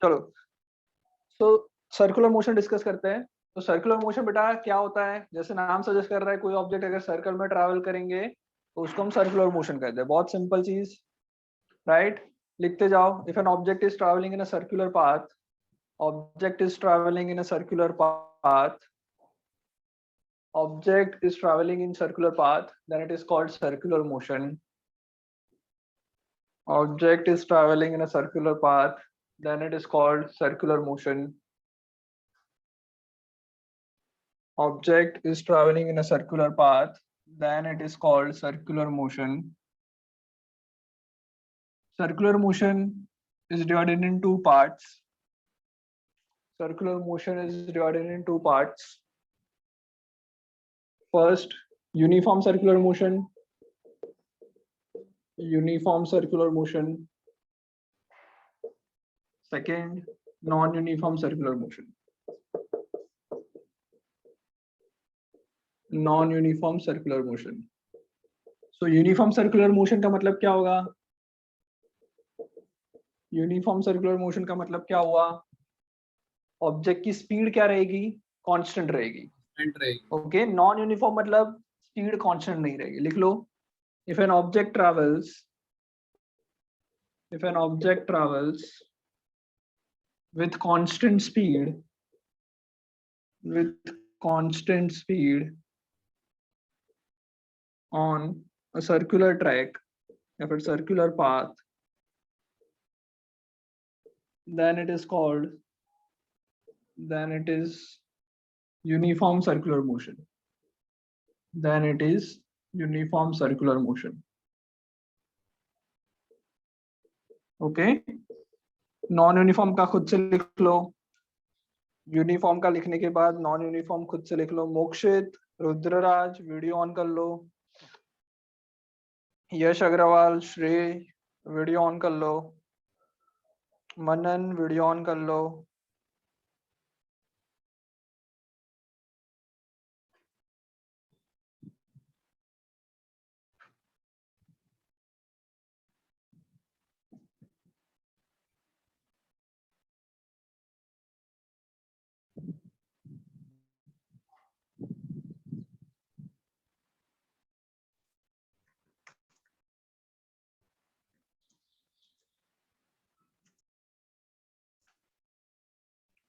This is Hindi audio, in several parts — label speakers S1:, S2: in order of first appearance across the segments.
S1: चलो तो सर्कुलर मोशन डिस्कस करते हैं। तो सर्कुलर मोशन बेटा क्या होता है, जैसे नाम सजेस्ट कर रहा है, कोई ऑब्जेक्ट अगर सर्कल में ट्रैवल करेंगे तो उसको हम सर्कुलर मोशन कहते हैं। बहुत सिंपल चीज, राइट? लिखते जाओ। If an object is travelling in a circular path, object is traveling in a circular path, object is traveling in circular path, then it is called circular motion. Object is traveling in a circular path, then it is called circular motion. Object is traveling in a circular path, then it is called circular motion. Circular motion is divided in two parts. Circular motion is divided in two parts. First, uniform circular motion. Uniform circular motion. Second, non-uniform circular motion. Non-uniform circular motion. So uniform circular motion का मतलब क्या होगा? यूनिफॉर्म सर्कुलर मोशन का मतलब क्या हुआ? ऑब्जेक्ट की स्पीड क्या रहेगी? कांस्टेंट रहेगी। ओके, नॉन यूनिफॉर्म मतलब स्पीड कांस्टेंट नहीं रहेगी। लिख लो, if an object travels with constant speed on a circular track, if it's circular path, then it is uniform circular motion. Then it is uniform circular motion. Okay, non uniform का खुद से लिख लो। यूनिफॉर्म का लिखने के बाद नॉन यूनिफॉर्म खुद से लिख लो। मोक्षित, रुद्रराज वीडियो ऑन कर लो। यश अग्रवाल, श्रेय वीडियो ऑन कर लो। मनन वीडियो ऑन कर लो।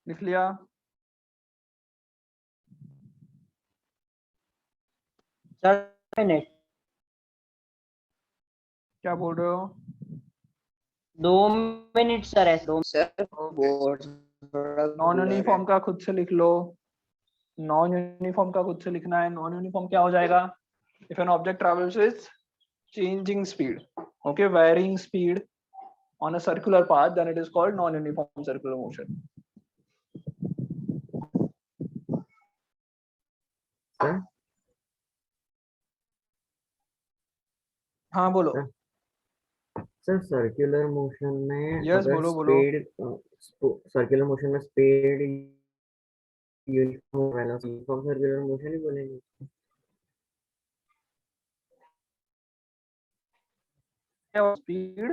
S1: लिख लिया?
S2: सर मिनट,
S1: क्या बोल रहे हो?
S2: 2 मिनट सर है। 2
S3: सर बोर्ड
S1: नॉन यूनिफॉर्म का खुद से लिख लो। नॉन यूनिफॉर्म का खुद से लिखना है। नॉन यूनिफॉर्म क्या हो जाएगा? If an object travels with changing speed, okay, varying speed on a circular path, then it is called non-uniform circular motion. हाँ बोलो।
S4: सर सर्कुलर मोशन में
S1: Yes,
S4: अगर
S1: बोलो, बोलो।
S4: स्पीड सर्कुलर मोशन में speed uniform uniform circular motion ही बोलेंगे।
S1: स्पीड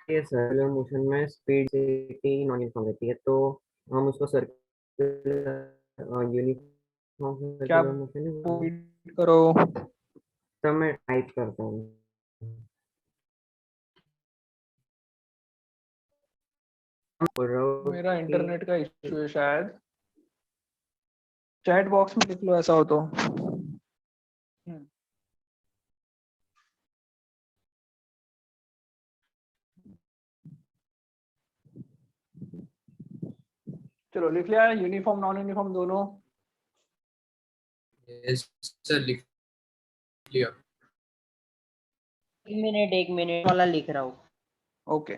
S4: ये सर्कुलर मोशन में स्पीड से नॉन यूनिफॉर्म रहती है, तो हम उसको सर्कुलर यूनिफॉर्म
S1: क्या
S4: सर्कुलर मोशन ही बोलेंगे।
S1: करो?
S4: तो मैं टाइप करता हूँ।
S1: मेरा इंटरनेट का इश्यू है शायद। चैट बॉक्स में लिख लो ऐसा हो तो। चलो लिख लिया यूनिफॉर्म नॉन यूनिफॉर्म दोनों?
S3: यस सर लिख लिया।
S2: 1 मिनट वाला लिख रहा हूँ।
S1: ओके,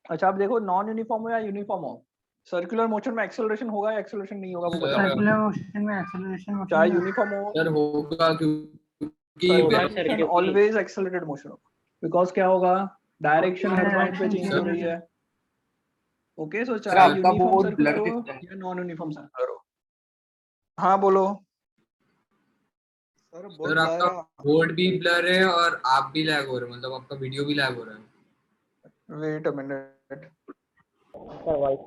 S1: अच्छा आप देखो, नॉन यूनिफॉर्म हो या यूनिफॉर्म हो, सर्कुलर मोशन में एक्सेलरेशन होगा या एक्सेलरेशन नहीं होगा वो बताओ।
S5: सर्कुलर मोशन में एक्सेलरेशन
S1: चाहे यूनिफॉर्म हो,
S3: सर होगा क्योंकि
S1: सर्कुलर ऑलवेज एक्सेलरेटेड मोशन होगा, बिकॉज क्या होगा, डायरेक्शन हर पॉइंट पे चेंज हो रही है। ओके, सो चाहे यूनिफॉर्म सर्कुलर हो या नॉन यूनिफॉर्म सर्कुलर हो। हाँ बोलो। सर
S3: सर आपका बोर्ड भी ब्लर है और आप भी लैग हो रहे हो, मतलब आपका वीडियो भी लैग हो रहा है।
S1: Wait a minute.
S2: Sir voice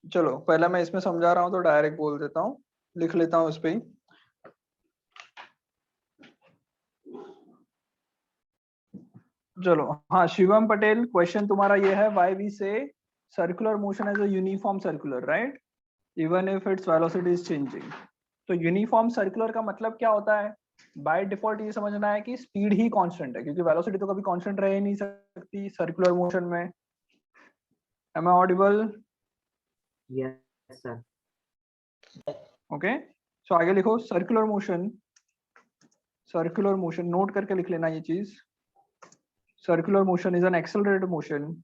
S1: चलो पहले मैं इसमें समझा रहा हूँ तो डायरेक्ट बोल देता हूँ, लिख लेता हूँ इस पे ही। चलो हाँ, शिवम पटेल, क्वेश्चन तुम्हारा ये है, why we say circular motion as a uniform circular, right, even if its velocity is changing. तो यूनिफॉर्म सर्कुलर का मतलब क्या होता है? बाय डिफॉल्ट ये समझना है कि स्पीड ही कांस्टेंट है, क्योंकि वेलोसिटी तो कभी कांस्टेंट रह ही नहीं सकती सर्कुलर मोशन में। Am I audible?
S4: Yes sir.
S1: Okay, so आगे लिखो circular motion. Circular motion note करके लिख लेना ये चीज। Circular motion is an accelerated motion.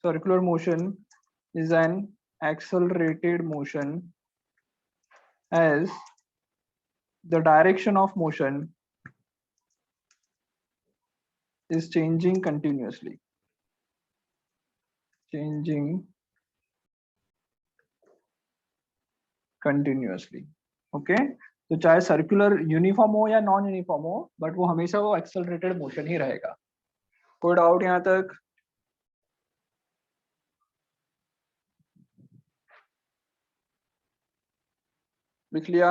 S1: Circular motion is an accelerated motion as the direction of motion is changing continuously. Changing continuously. Okay? तो चाहे सर्कुलर यूनिफॉर्म हो या नॉन यूनिफॉर्म हो, बट वो हमेशा वो एक्सेलरेटेड मोशन ही रहेगा। कोई डाउट यहाँ तक? लिख लिया?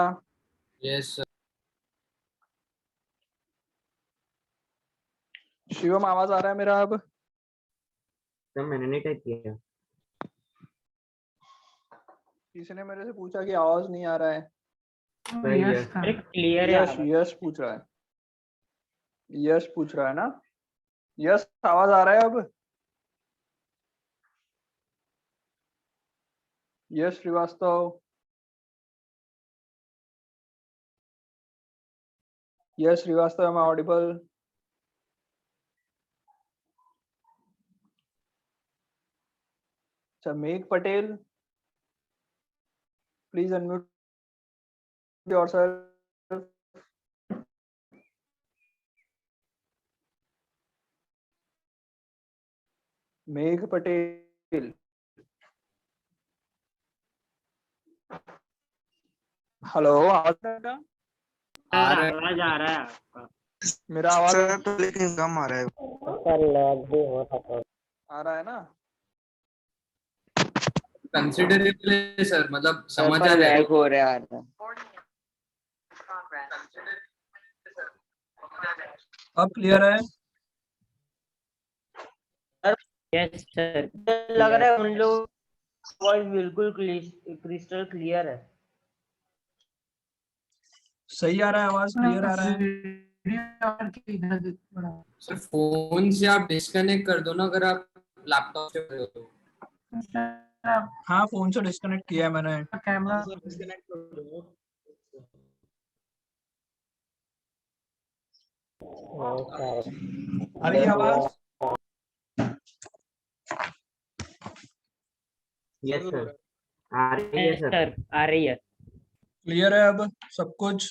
S3: Yes sir.
S1: शिवम आवाज आ रहा है मेरा अब?
S4: सर मैंने नहीं टाइप किया।
S1: किसी ने मेरे से पूछा कि आवाज नहीं आ रहा है।
S5: यस
S2: अरे
S5: सर।
S2: क्लियर है
S1: यश
S2: आवाज।
S1: यश पूछ रहा है, यश पूछ रहा है ना? यश आवाज आ रहा है अब? यश श्रीवास्तव, यश श्रीवास्तव, am I audible? अच्छा, मेघ पटेल, प्लीज अनम्यूट योरसेल्फ। मेघ पटेल, हेलो, आवाज आ रहा है?
S3: आ रहा है।
S2: आवाज आ रहा है आपका।
S1: मेरा आवाज
S6: सर तो लेकिन कम आ रहा है।
S2: सर लैग भी हो रहा है।
S1: आ रहा है ना?
S3: कंसिडरेबल है सर, मतलब समझ आ
S2: पर
S3: रहा है।
S2: लैग हो रहा है।
S1: अब क्लियर है?
S2: यस सर, लग रहा है उन लोग वॉइस बिल्कुल क्रिस्टल क्लियर है।
S1: सही आ रहा है आवाज? क्लियर आ रहा है?
S3: सर फोन से आप डिस्कनेक्ट कर दो ना, अगर आप लैपटॉप से कर रहे हो तो।
S1: हाँ, फोन से डिस्कनेक्ट किया है मैंने।
S5: कैमरा
S1: आ रही है आवाज?
S4: Yes sir. आ रही है सर।
S2: सर आ रही है।
S1: क्लियर है अब सब कुछ?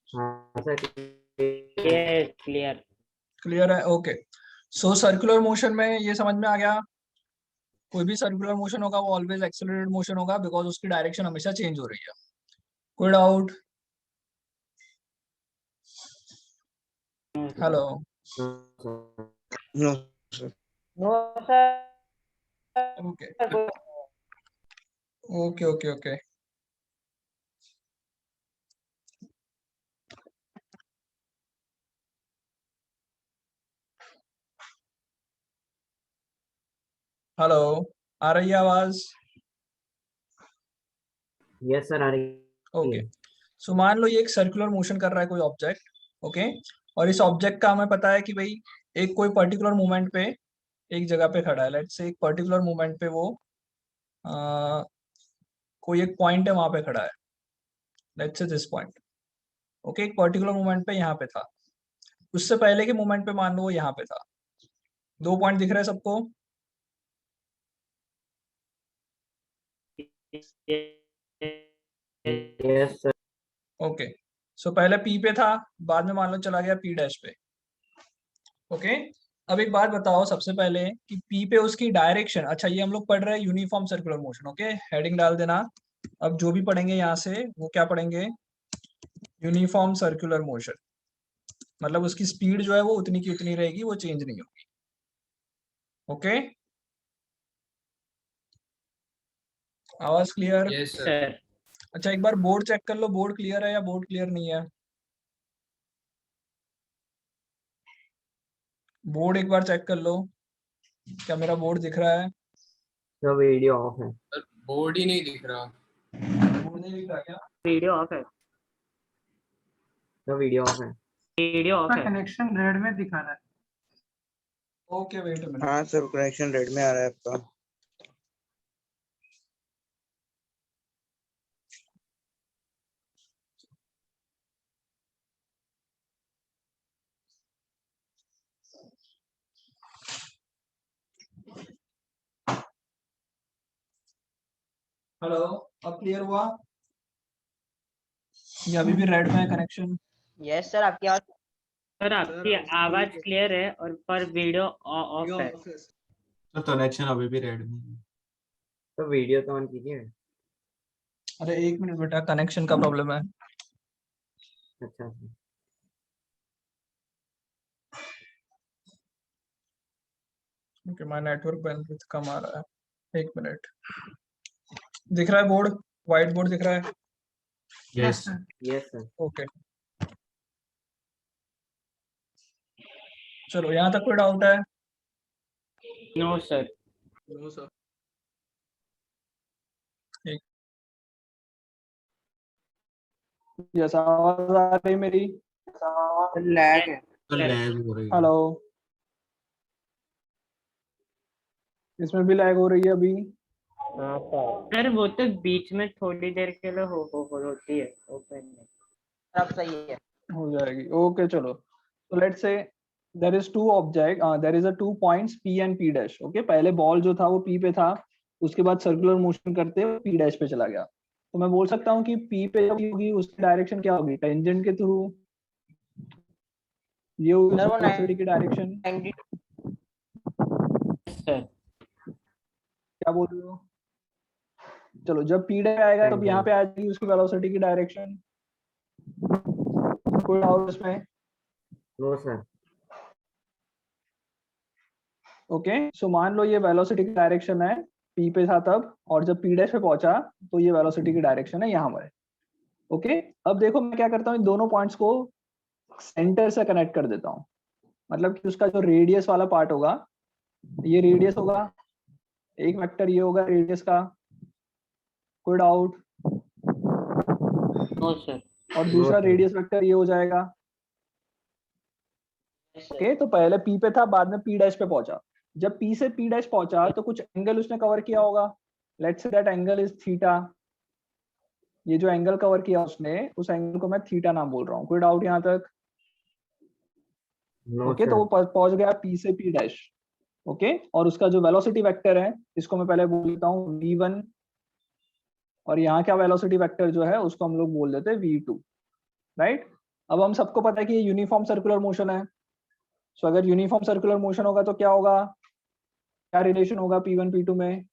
S4: हाँ सर।
S2: Yes clear.
S1: क्लियर है, ओके। सो सर्कुलर मोशन में ये समझ में आ गया, कोई भी सर्कुलर मोशन होगा वो ऑलवेज एक्सेलरेटेड मोशन होगा, बिकॉज उसकी डायरेक्शन हमेशा चेंज हो रही है। कोई doubt? Hello?
S6: No sir.
S2: No sir.
S1: Okay okay okay okay. Hello, आ रही है आवाज?
S4: यस सर आ रही
S1: ओके,
S4: है।
S1: सो मान लो ये एक सर्कुलर मोशन कर रहा है कोई ऑब्जेक्ट, ओके, और इस ऑब्जेक्ट का हमें पता है कि भाई एक कोई पर्टिकुलर मोमेंट पे एक जगह पे खड़ा है। लेट्स से एक पर्टिकुलर मोमेंट पे वो कोई एक पॉइंट है वहां पे खड़ा है, let's say this point, okay, एक पर्टिकुलर मोमेंट पे यहाँ पे था, उससे पहले के मोमेंट पे मान लो वो यहाँ पे था। 2 पॉइंट दिख रहे हैं सबको?
S4: Yes sir.
S1: ओके, सो पहले पी पे था, बाद में मान लो चला गया पी डैश पे, ओके। अब एक बात बताओ सबसे पहले कि पी पे उसकी डायरेक्शन, अच्छा ये हम लोग पढ़ रहे हैं uniform circular motion, okay heading डाल देना। अब जो भी पढ़ेंगे यहाँ से वो क्या पढ़ेंगे, यूनिफॉर्म सर्कुलर मोशन, मतलब उसकी स्पीड जो है वो उतनी की उतनी रहेगी, वो चेंज नहीं होगी। ओके, आवाज क्लियर?
S3: Yes sir.
S2: सर
S1: अच्छा एक बार बोर्ड चेक कर लो, बोर्ड क्लियर है या बोर्ड क्लियर नहीं है। बोर्ड एक बार चेक कर लो, क्या मेरा बोर्ड दिख रहा है?
S4: तो वीडियो ऑफ है।
S3: सर बोर्ड ही नहीं दिख रहा।
S1: बोर्ड नहीं दिख रहा क्या?
S2: वीडियो ऑफ है,
S4: तो वीडियो ऑफ है।
S2: वीडियो ऑफ
S5: आपका
S2: है।
S5: कनेक्शन रेड में दिखा रहा है।
S1: Okay wait a minute.
S6: हाँ सर कनेक्शन रेड में आ रहा है आपका।
S1: हेलो, अब क्लियर हुआ? ये अभी भी रेड में है कनेक्शन?
S2: यस सर, आपकी आवाज, सर आपकी आवाज क्लियर है और पर वीडियो ऑफ है।
S7: तो कनेक्शन अभी भी रेड में है।
S4: तो वीडियो तो ऑन कीजिए।
S1: अरे एक मिनट बेटा, कनेक्शन का प्रॉब्लम है।
S4: अच्छा
S1: ओके, माय नेटवर्क बैंडविड्थ कम आ रहा है, एक मिनट। दिख रहा है बोर्ड, व्हाइट बोर्ड दिख रहा है?
S7: Yes
S5: sir.
S4: Yes sir.
S1: Okay चलो, यहाँ तक कोई डाउट है?
S2: No sir.
S1: No sir. जैसा आवाज आ रही मेरी?
S6: लैग है।
S7: तो लैग हो रही है।
S1: हेलो, इसमें भी लैग हो रही है अभी?
S2: हाँ सर, वो तो बीच में थोड़ी देर के लिए होती है, ओपन में। अब सही है।
S1: हो जाएगी, ओके चलो। तो let's say there is two object, there is a 2 points P and P dash. Okay, पहले बॉल जो था वो P पे था, उसके बाद सर्कुलर मोशन करते हुए P डैश पे चला गया। तो मैं बोल सकता हूँ कि P पे जब होगी उसकी डायरेक्शन क्या होगी, टेंजेंट के थ्रू। ये होगी
S2: सर वो
S1: वेलोसिटी की डायरेक्शन।
S2: 90 सर।
S1: क्या बोल रहे हो? चलो, जब P डैश आएगा तब यहाँ पे आ जाएगी उसकी वेलोसिटी की डायरेक्शन। कोई डाउट इसमें?
S4: No sir.
S1: ओके, सो मान लो ये वेलोसिटी की डायरेक्शन है, P पे था तब, और जब P डैश पे पहुंचा तो ये वेलोसिटी की डायरेक्शन है यहाँ पर। ओके, अब देखो मैं क्या करता हूँ, इन दोनों पॉइंट्स को सेंटर से कनेक्ट कर देता हूँ। मतलब कि उसका जो रेडियस वाला पार्ट होगा, ये रेडियस होगा, एक वेक्टर ये होगा रेडियस का। कोई डाउट?
S2: No sir.
S1: और दूसरा
S4: sir.
S1: रेडियस वेक्टर ये हो जाएगा। ओके, तो पहले P पे था, बाद में P डैश पे पहुंचा। जब P से P डैश पहुंचा तो कुछ एंगल उसने कवर किया होगा। Let's say that angle is theta. ये जो एंगल कवर किया उसने, उस एंगल को मैं थीटा नाम बोल रहा हूँ। कोई डाउट यहाँ तक?
S4: नो
S1: ओके, तो
S4: सर।
S1: वो पहुंच गया P से P डैश। ओके, और उसका जो वेलोसिटी वेक्टर है, इसको मैं पहले बोल देता हूँ v1, और यहाँ क्या वेलोसिटी वेक्टर जो है उसको हम लोग बोल देते हैं v2, राइट? अब हम सबको पता है कि ये यूनिफॉर्म सर्कुलर मोशन है। सो अगर यूनिफॉर्म सर्कुलर मोशन होगा तो क्या होगा, क्या रिलेशन होगा P1 P2 में,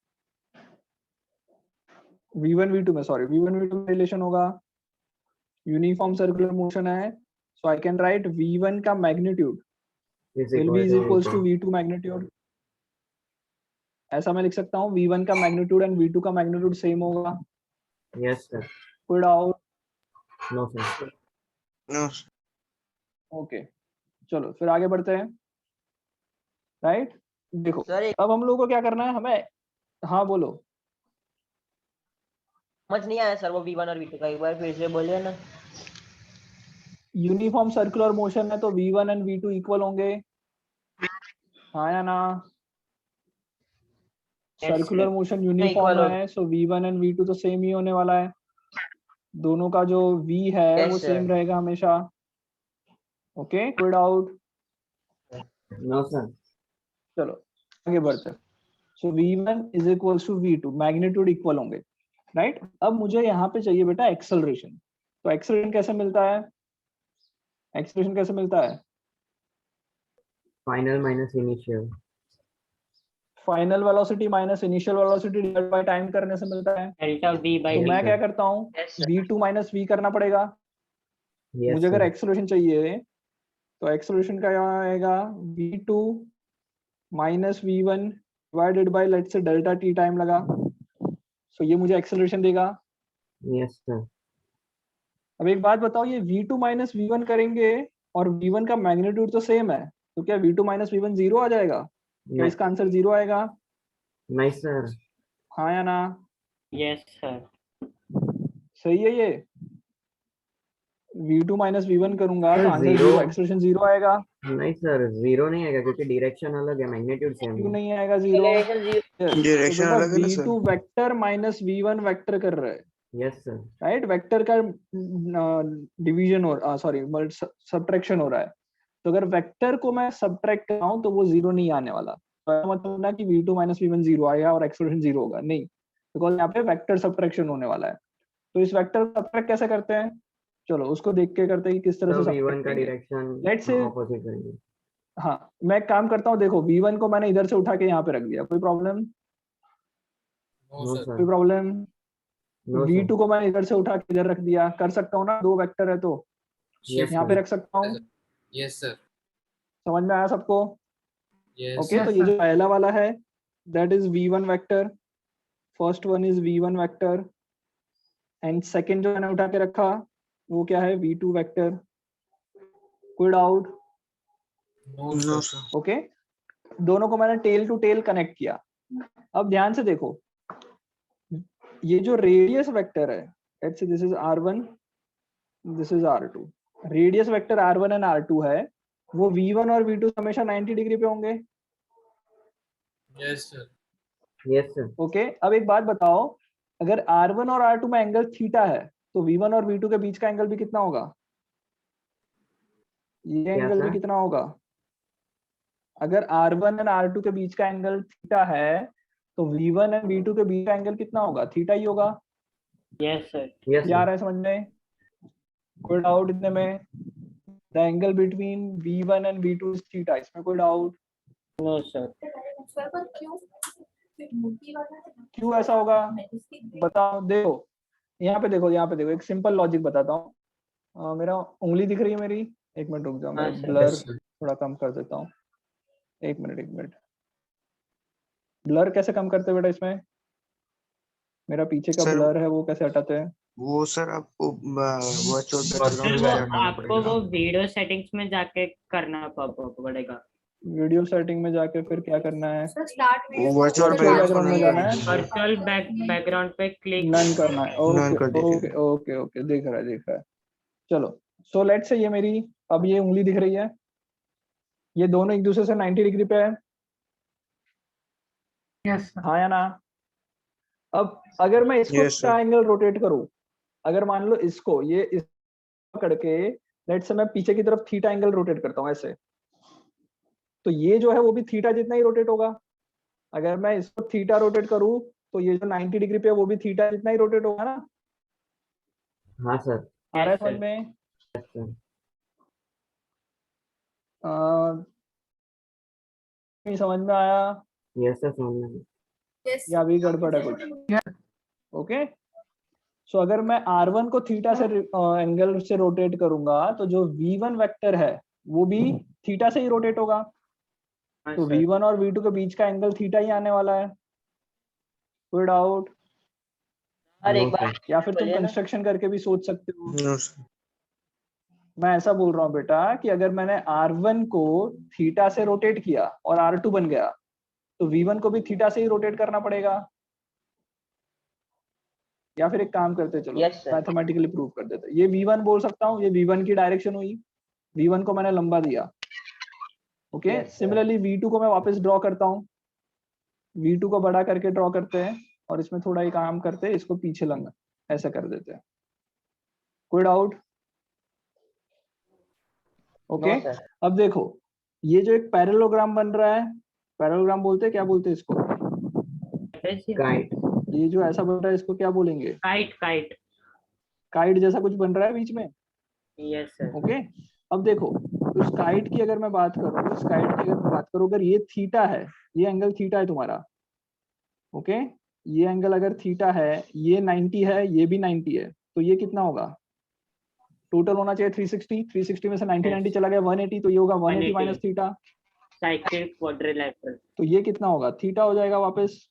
S1: V1 V2 में, सॉरी V1 V2 में रिलेशन होगा। यूनिफॉर्म सर्कुलर मोशन है, सो आई कैन राइट V1 का magnitude
S4: is
S1: will be is
S4: equal
S1: equals to V2 magnitude. ऐसा मैं लिख सकता हूँ, V1 का मैग्नीट्यूड एंड V2 का मैग्नीट्यूड सेम होगा।
S4: Yes sir.
S1: कोई doubt?
S4: No sir.
S6: No
S1: okay, चलो फिर आगे बढ़ते हैं, राइट? देखो
S2: सर
S1: अब हम लोग को क्या करना है, हमें, हाँ बोलो।
S2: समझ नहीं आया सर, वो V1 और V2 का एक बार फिर से बोलिए ना।
S1: यूनिफॉर्म सर्कुलर मोशन है तो V1 एंड V2 इक्वल होंगे, हाँ या ना? सर्कुलर मोशन यूनिफॉर्म
S2: equal
S1: है, सो V1 एंड V2 तो सेम ही होने वाला है। दोनों का जो V है वो
S2: Yes, sir.
S1: सेम रहेगा हमेशा। ओके, कोई डाउट?
S4: No sir.
S1: चलो आगे बढ़ते हैं। So V1 is equals to V2, magnitude equal होंगे, राइट? अब मुझे यहाँ पे चाहिए बेटा एक्सेलरेशन। तो एक्सेलरेशन कैसे मिलता है, एक्सेलरेशन कैसे मिलता है?
S4: Final minus initial.
S1: Final velocity minus initial velocity divide by time करने से मिलता है।
S2: डेल्टा v by
S1: तो
S2: t।
S1: मैं क्या करता हूँ,
S2: Yes, sir.
S1: v2 minus v करना पड़ेगा।
S4: यस
S1: मुझे अगर
S4: सर।
S1: एक्सेलरेशन चाहिए तो एक्सेलरेशन का क्या आएगा, v2 minus v1 divided by let's say delta t time लगा, सो ये मुझे एक्सेलरेशन देगा।
S4: Yes sir.
S1: अब एक बात बताओ, ये v2 माइनस v1 करेंगे और v1 का मैग्नीट्यूड तो सेम है, तो क्या v2 माइनस v1 जीरो आ जाएगा? क्या इसका आंसर जीरो आएगा?
S4: नहीं सर।
S1: हाँ या ना?
S2: Yes, sir.
S1: सही है ये। v2 माइनस v1 करूंगा
S4: सर,
S1: तो answer
S4: zero-
S1: zero, acceleration zero आएगा।
S4: नहीं सर, जीरो नहीं आएगा क्योंकि डायरेक्शन अलग है, मैग्नीट्यूड सेम
S1: क्यों
S4: है।
S1: नहीं आएगा जीरो?
S2: Acceleration zero.
S1: तो
S6: डायरेक्शन
S1: बेटा
S6: अलग है ना sir?
S1: v2 vector minus v1 vector कर रहे हैं,
S4: यस सर।
S1: राइट? वेक्टर का डिवीजन हो, सॉरी सब्ट्रैक्शन हो रहा है। तो अगर वेक्टर को मैं सब्ट्रैक्ट कराऊं तो वो जीरो नहीं आने वाला। तो मतलब ना कि v2 माइनस v1 जीरो आएगा और एक्सेलरेशन जीरो होगा, नहीं, बिकॉज यहाँ पे वेक्टर सब्ट्रैक्शन होने वाला है। तो इस वेक्टर को सब्ट्रैक्ट कैसे करते हैं, चलो उसको देख के करते हैं कि किस तरह
S4: तो
S1: से
S4: v1
S1: सब्ट्रैक्ट
S4: का
S1: करेंगे।
S4: डायरेक्शन
S1: Let's say-
S4: ऑपोजिट करेंगे।
S1: हाँ, मैं एक काम करता हूँ, देखो v1 को मैंने इधर से उठा के यहाँ पे रख दिया, कोई प्रॉब्लम?
S3: No
S4: no
S3: sir.
S1: कोई
S4: sir.
S1: Problem?
S4: No sir.
S1: v2 को मैंने इधर से उठा के इधर रख दिया, कर सकता हूँ ना, दो वेक्टर है तो
S4: Yes,
S1: यहाँ
S4: sir.
S1: पे रख सकता हूँ।
S3: Yes sir.
S1: समझ में आया सबको?
S3: यस
S1: ओके, तो
S5: Yes,
S1: ये जो
S5: sir.
S1: पहला वाला है that is v1 vector, first one is v1 vector, and second जो मैंने उठा के रखा वो क्या है, v2 वेक्टर। कोई doubt?
S3: No
S6: no
S3: sir.
S6: Sir.
S1: Okay, दोनों को मैंने टेल टू टेल कनेक्ट किया। अब ध्यान से देखो, ये जो रेडियस वेक्टर है, let's say this is r1, this is r2, radius vector r1 and r2 है, वो v1 और v2 हमेशा 90 डिग्री पे होंगे।
S3: Yes sir.
S4: Yes sir.
S1: Okay, अब एक बात बताओ, अगर r1 और r2 में एंगल थीटा है तो v1 और v2 के बीच का एंगल भी कितना होगा? ये
S4: क्या
S1: एंगल भी
S4: सर?
S1: कितना होगा? अगर r1 एंड r2 के बीच का एंगल थीटा है तो v1 एंड v2 के बीच का एंगल कितना होगा? थीटा ही होगा।
S2: Yes, sir.
S4: यस
S1: क्या आ
S4: सर।
S1: रहा है समझ में? कोई डाउट इतने में? The angle between v1 and v2 is theta, इसमें कोई डाउट?
S2: No, sir.
S1: क्यों ऐसा होगा बताओ। देखो यहाँ पे देखो, यहाँ पे देखो, एक सिंपल लॉजिक बताता हूँ। मेरा उंगली दिख रही है मेरी? एक मिनट रुक जाओ, मैं
S2: हाँ, sir.
S1: Blur
S3: Yes, sir.
S1: थोड़ा कम कर देता हूँ। एक मिनट। ब्लर कैसे कम करते हैं बेटा इसमें? मेरा पीछे का
S6: सर,
S1: ब्लर है वो कैसे हटाते हैं?
S6: वो सर आपको वर्चुअल
S2: सर
S6: बैकग्राउंड
S2: वो
S6: में जाना
S2: आपको
S6: पड़ेगा।
S2: वो वीडियो सेटिंग्स में जाके करना पड़ेगा।
S1: वीडियो सेटिंग में जाके फिर क्या करना है?
S6: वर्चुअल
S1: Virtual background में जाना है?
S2: वर्चुअल बैकग्राउंड पे क्लिक
S1: नन करना है।
S6: None कर दीजिए।
S1: ओके, दिख रहा है। चलो, सो लेट से ये मेरी अब ये उंगली दिख रही है, ये दोनों एक दूसरे से 90 डिग्री पे है,
S5: Yes, sir.
S1: हाँ या ना? अब अगर मैं इसको
S6: Yes, sir.
S1: एंगल रोटेट करूं, अगर मान लो इसको ये इस करके लेट से मैं पीछे की तरफ थीटा एंगल रोटेट करता हूं ऐसे, तो ये जो है वो भी थीटा जितना ही रोटेट होगा। अगर मैं इसको थीटा रोटेट करूं तो ये जो 90 डिग्री पे है वो भी थीटा जितना ही रोटेट होगा ना?
S4: हाँ सर।
S1: आ रहा है
S2: Yes,
S1: समझ
S2: sir.
S1: में?
S4: Yes sir.
S1: नहीं समझ में आया
S4: यस सर, समझ में।
S1: या अभी गड़बड़ है कुछ?
S5: Yeah.
S1: ओके, सो अगर मैं r1 को थीटा से एंगल से रोटेट करूंगा तो जो v1 वेक्टर है वो भी थीटा से ही रोटेट होगा,
S2: हाँ,
S1: तो
S2: sir.
S1: v1 और v2 के बीच का एंगल थीटा ही आने वाला है। कोई डाउट?
S2: और एक
S4: No,
S2: बार
S4: sir.
S1: या फिर तुम
S2: बोलिए ना।
S1: कंस्ट्रक्शन करके भी सोच सकते हो।
S6: No, sir.
S1: मैं ऐसा बोल रहा हूँ बेटा कि अगर मैंने r1 को थीटा से रोटेट किया और r2 बन गया तो v1 को भी थीटा से ही रोटेट करना पड़ेगा। या फिर एक काम करते चलो,
S2: Yes, sir.
S1: मैथमेटिकली प्रूव कर देते। ये v1 बोल सकता हूँ, ये v1 की डायरेक्शन हुई, v1 को मैंने लंबा दिया। Okay,
S2: Yes, sir.
S1: Similarly v2 को मैं वापस ड्रॉ करता हूँ, v2 को बड़ा करके ड्रॉ करते हैं और इसमें थोड़ा ही काम करते हैं, इसको पीछे लंगा ऐसा कर देते हैं। कोई डाउट? Okay,
S2: No, sir.
S1: अब देखो ये जो एक पैरेललोग्राम बन रहा है, पैरेललोग्राम बोलते हैं, क्या बोलते हैं इसको?
S4: काइट।
S1: ये जो ऐसा बन रहा है इसको क्या बोलेंगे?
S2: काइट।
S1: काइट जैसा कुछ बन रहा है बीच में।
S2: Yes, sir.
S1: ओके, अब देखो उस काइट की अगर मैं बात करूँ, इस काइट की अगर मैं बात करूँ, अगर ये थीटा है, ये एंगल थीटा है तुम्हारा, ओके, ये एंगल अगर थीटा है, ये 90 है, ये भी 90 है, तो ये कितना होगा? टोटल होना चाहिए 360, 360 में से 90 90 चला गया 180, तो ये होगा 180 माइनस
S2: 180
S1: थीटा,
S2: साइक्लिक क्वाड्रिलेटरल।
S1: तो ये कितना होगा? थीटा हो जाएगा वापस,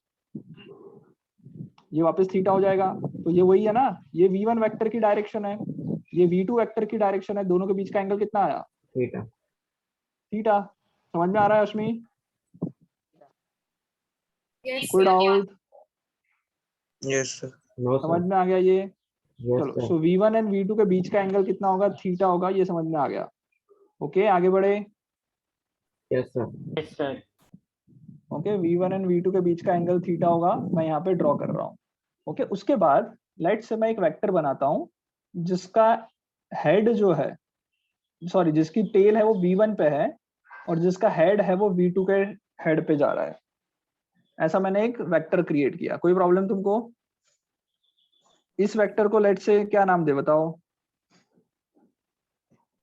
S1: ये वापस थीटा हो जाएगा, तो ये वही है ना, ये v1 वेक्टर की डायरेक्शन है, ये v2 वेक्टर की डायरेक्शन है, दोनों के बीच का एंगल कितना आया?
S4: थीटा।
S1: थीटा। समझ में आ रहा है अश्मी? कोई डाउट?
S6: Yes sir.
S4: नो
S1: समझ
S4: सर।
S1: में आ गया ये?
S4: यस
S1: चलो,
S4: sir.
S1: So v1 and v2 के बीच का एंगल कितना होगा? थीटा होगा, ये समझ में आ गया। ओके, आगे बढ़े।
S4: Yes sir.
S2: Yes sir.
S1: Okay, v1 and v2 के बीच का एंगल थीटा होगा, मैं यहाँ पे ड्रॉ कर रहा हूँ। ओके, उसके बाद लेट से मैं एक वेक्टर बनाता हूँ जिसका हेड जो है, सॉरी, जिसकी टेल है वो v1 पे है और जिसका हेड है वो v2 के हेड पे जा रहा है। ऐसा मैंने एक वेक्टर क्रिएट किया। कोई प्रॉब्लम तुमको? इस वेक्टर को लेट से क्या नाम दे बताओ?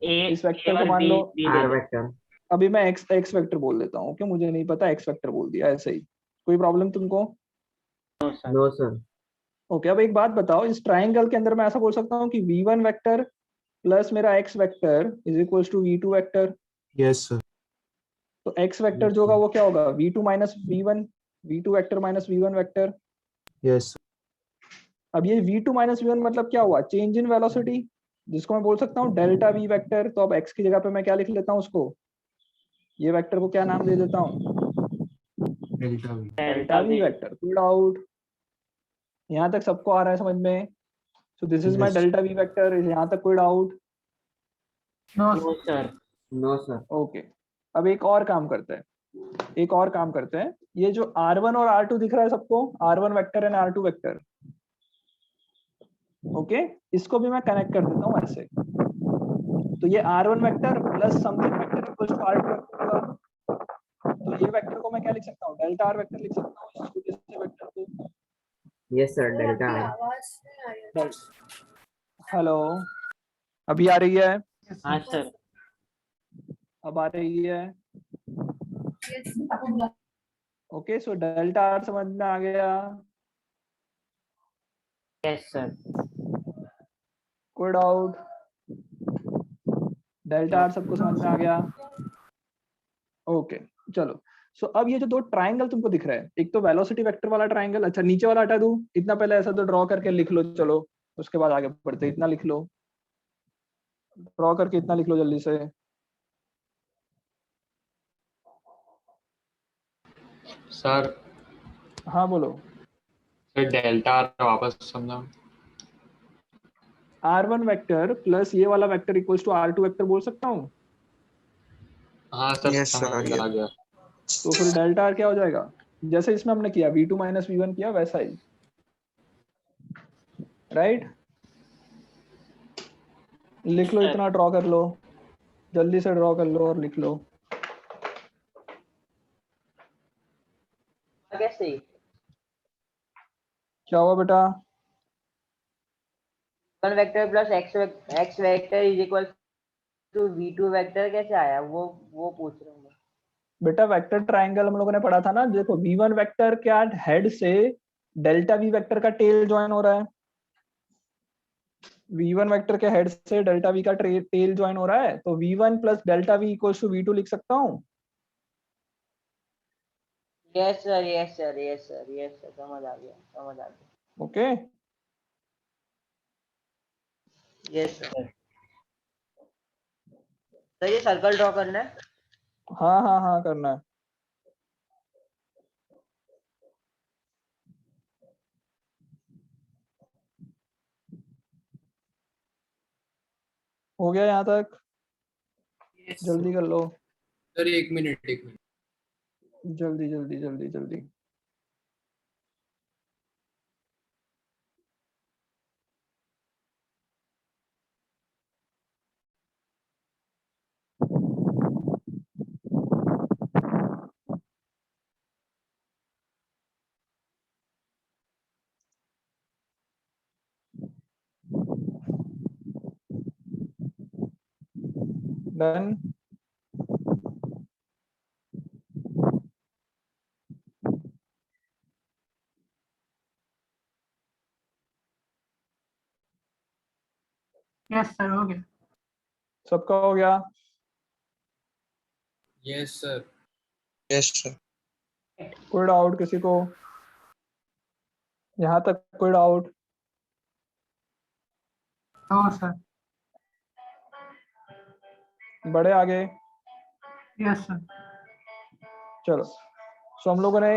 S2: ए
S1: इस वेक्टर को
S2: और
S1: मान
S2: बी
S1: लो,
S2: बी
S4: आर
S2: दे दो।
S4: वेक्टर।
S1: अभी मैं x वेक्टर बोल देता हूँ। ओके, मुझे नहीं पता, x वेक्टर बोल दिया ऐसे ही। कोई प्रॉब्लम तुमको?
S2: No sir.
S4: No sir.
S1: Okay, अब एक बात बताओ, इस ट्राइंगल के अंदर मैं ऐसा बोल सकता हूँ कि v1 वेक्टर प्लस मेरा x vector is equals to v2 vector.
S7: Yes, sir.
S1: तो x वेक्टर जो होगा वो क्या होगा? v2 minus v1, v2 vector minus v1 vector.
S7: Yes, sir.
S1: अब ये v2 माइनस v1 मतलब क्या हुआ? चेंज इन वेलोसिटी, जिसको मैं बोल सकता हूँ डेल्टा v वेक्टर। तो अब x की जगह पे मैं क्या लिख लेता हूँ उसको? ये वेक्टर को क्या नाम दे देता हूँ?
S7: Delta V.
S1: Delta v vector. कोई डाउट? यहाँ तक सबको आ रहा है समझ में? So this is my
S7: Yes.
S1: Delta v vector. यहाँ तक कोई doubt?
S5: No
S2: no sir.
S4: No sir.
S1: Okay, अब एक और काम करते हैं, एक और काम करते हैं। ये जो r1 और r2 दिख रहा है सबको, r1 vector and r2 vector, okay, इसको भी मैं कनेक्ट कर देता हूँ ऐसे। तो ये r1 vector plus something vector equals to r2 vector होगा। तो ये वेक्टर को मैं क्या लिख सकता हूँ? डेल्टा r वेक्टर लिख सकता हूँ इस छोटे से वेक्टर को।
S4: Yes sir, delta R.
S1: Hello, अभी आ रही है?
S2: हाँ सर।
S1: अब आ रही है? ओके, सो डेल्टा r समझ में आ गया?
S2: Yes sir.
S1: कोई डाउट? डेल्टा r सबको समझ में आ गया? ओके, चलो। सो अब ये जो दो ट्राइंगल तुमको दिख रहा है, एक तो वेलोसिटी वेक्टर वाला ट्राइंगल, अच्छा नीचे वाला हटा दूं? इतना पहले ऐसा तो ड्रॉ करके लिख लो, चलो उसके बाद आगे बढ़ते। इतना लिख लो, ड्रॉ करके इतना लिख लो जल्दी से।
S3: सर
S1: हाँ बोलो।
S3: सर डेल्टा वापस समझा।
S1: r1 वेक्टर प्लस ये वाला vector equals to r2 vector बोल सकता हूँ?
S3: हाँ सर
S6: यस सर, आ
S3: समझ
S6: गया।
S3: आ गया।
S1: तो फिर डेल्टा r क्या हो जाएगा? जैसे इसमें हमने किया v2 माइनस v1 किया वैसा ही, राइट? लिख लो, इतना ड्रॉ कर लो, जल्दी से ड्रॉ कर लो और लिख लो।
S2: कैसे?
S1: क्या हुआ बेटा?
S2: One vector plus x vector is equal to v2 vector कैसे आया? वो पूछ रहा हूँ मैं।
S1: बेटा वेक्टर ट्रायंगल हम लोगों ने पढ़ा था ना, देखो v1 वेक्टर क्या हेड से डेल्टा v वेक्टर का टेल ज्वाइन हो रहा है, v1 वेक्टर के हेड से डेल्टा v का टेल ज्वाइन हो रहा है, तो v1 plus delta v equals to v2 लिख सकता हूँ।
S2: Yes sir, yes sir, yes sir, yes sir, समझ आ गया, समझ आ गया।
S1: Okay,
S2: yes sir. तो ये सर्कल ड्रॉ करना है।
S1: हाँ हाँ हाँ करना है। हो गया यहाँ तक? जल्दी कर लो,
S3: सर एक मिनट एक मिनट।
S1: जल्दी जल्दी जल्दी जल्दी। डन?
S5: Yes, sir. Okay.
S1: सबका हो गया?
S3: Yes sir.
S6: Yes, sir.
S1: कोई डाउट किसी को? यहाँ तक कोई डाउट?
S5: No, sir.
S1: बड़े आगे?
S5: Yes, sir.
S1: चलो, सो हम लोगों ने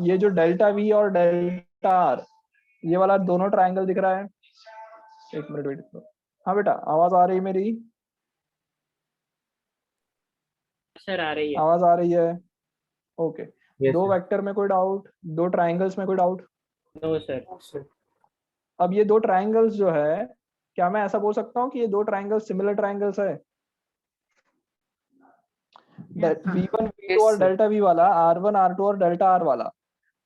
S1: ये जो डेल्टा वी और डेल्टा आर, ये वाला दोनों ट्रायंगल दिख रहा है। एक मिनट वेट करो। हाँ बेटा, आवाज आ रही है मेरी?
S2: सर आ रही है।
S1: आवाज आ रही है? ओके।
S4: Yes,
S1: दो
S4: sir.
S1: वेक्टर में कोई डाउट? दो ट्रायंगल्स में कोई डाउट?
S2: No sir.
S1: अब ये दो ट्रायंगल्स जो है, क्या मैं ऐसा बोल सकता हूँ कि ये दो ट्रायंगल्स सिमिलर ट्रायंगल्स है?
S5: Yes, sir.
S1: V1 V2 और डेल्टा वी वाला, R1 R2 और डेल्टा आर वाला,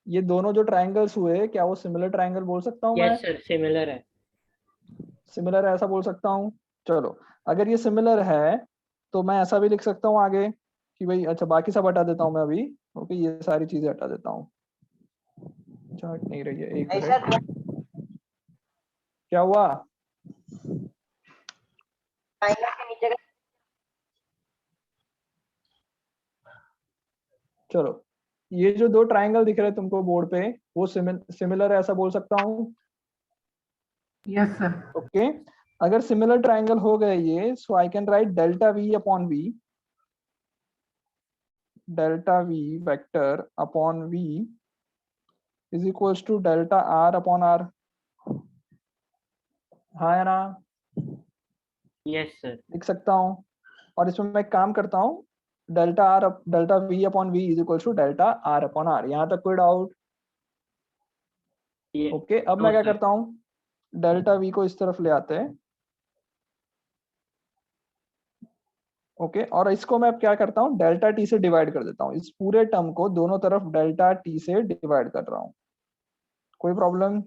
S1: ये दोनों जो ट्रायंगल्स हुए, क्या वो सिमिलर ट्रायंगल बोल सकता हूँ मैं?
S2: यस सर, सिमिलर है।
S1: सिमिलर है ऐसा बोल सकता हूँ। चलो, अगर ये सिमिलर है तो मैं ऐसा भी लिख सकता हूँ आगे कि भाई, अच्छा बाकी सब हटा देता हूँ मैं अभी। ओके, ये सारी चीजें हटा देता हूँ। अच्छा, हट नहीं रही है, एक मिनट। क्या हुआ? चलो, ये जो दो ट्रायंगल दिख रहे हैं तुमको बोर्ड पे, वो सिमिलर है ऐसा बोल सकता हूँ।
S5: Yes, sir.
S1: ओके, अगर सिमिलर ट्रायंगल हो गए ये, so I can write delta v upon v, delta v vector upon v is equals to delta r upon r. हाँ या ना?
S2: Yes sir.
S1: लिख सकता हूँ। और इसमें मैं एक काम करता हूँ, delta v upon v is equals to delta r upon r. यहाँ तक कोई डाउट?
S2: ये
S1: ओके, अब
S2: नो
S1: मैं क्या
S2: सर।
S1: करता हूँ, डेल्टा वी को इस तरफ ले आते हैं। ओके, और इसको मैं अब क्या करता हूँ, डेल्टा टी से डिवाइड कर देता हूँ। इस पूरे टर्म को दोनों तरफ डेल्टा टी से डिवाइड कर रहा हूँ। कोई प्रॉब्लम?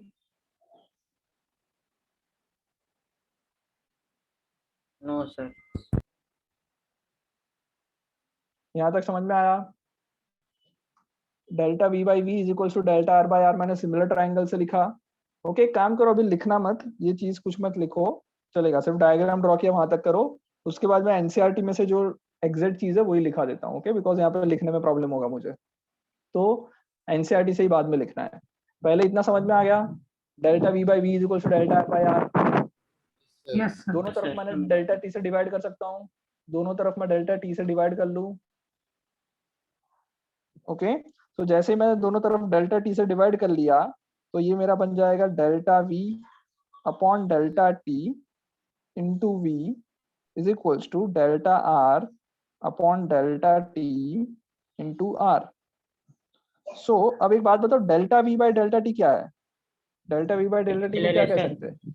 S2: No sir.
S1: यहाँ तक समझ में आया? Delta v by v is equal to delta r by r मैंने सिमिलर ट्राइंगल से लिखा। ओके, काम करो, अभी लिखना मत, ये चीज कुछ मत लिखो, चलेगा, सिर्फ डायग्राम ड्रॉ किया वहां तक करो। उसके बाद मैं एनसीईआरटी में से जो एग्जैक्ट चीज है वही लिखा देता हूँ। ओके, बिकॉज यहाँ पे लिखने में प्रॉब्लम होगा मुझे, तो एनसीईआरटी से ही बाद में लिखना है। पहले इतना समझ में आ गया? Delta v by v is equal to delta r by r.
S5: Yes, sir.
S1: दोनों तरफ
S2: सर,
S1: मैंने डेल्टा टी से डिवाइड कर सकता हूँ, दोनों तरफ मैं डेल्टा टी से डिवाइड कर लूँ। ओके, तो जैसे ही मैंने दोनों तरफ डेल्टा टी से डिवाइड कर लिया, तो ये मेरा बन जाएगा delta v upon delta t into v is equals to delta r upon delta t into r. So अब एक बात बताओ, delta v by delta t क्या है? Delta v by delta t को क्या कह सकते हैं?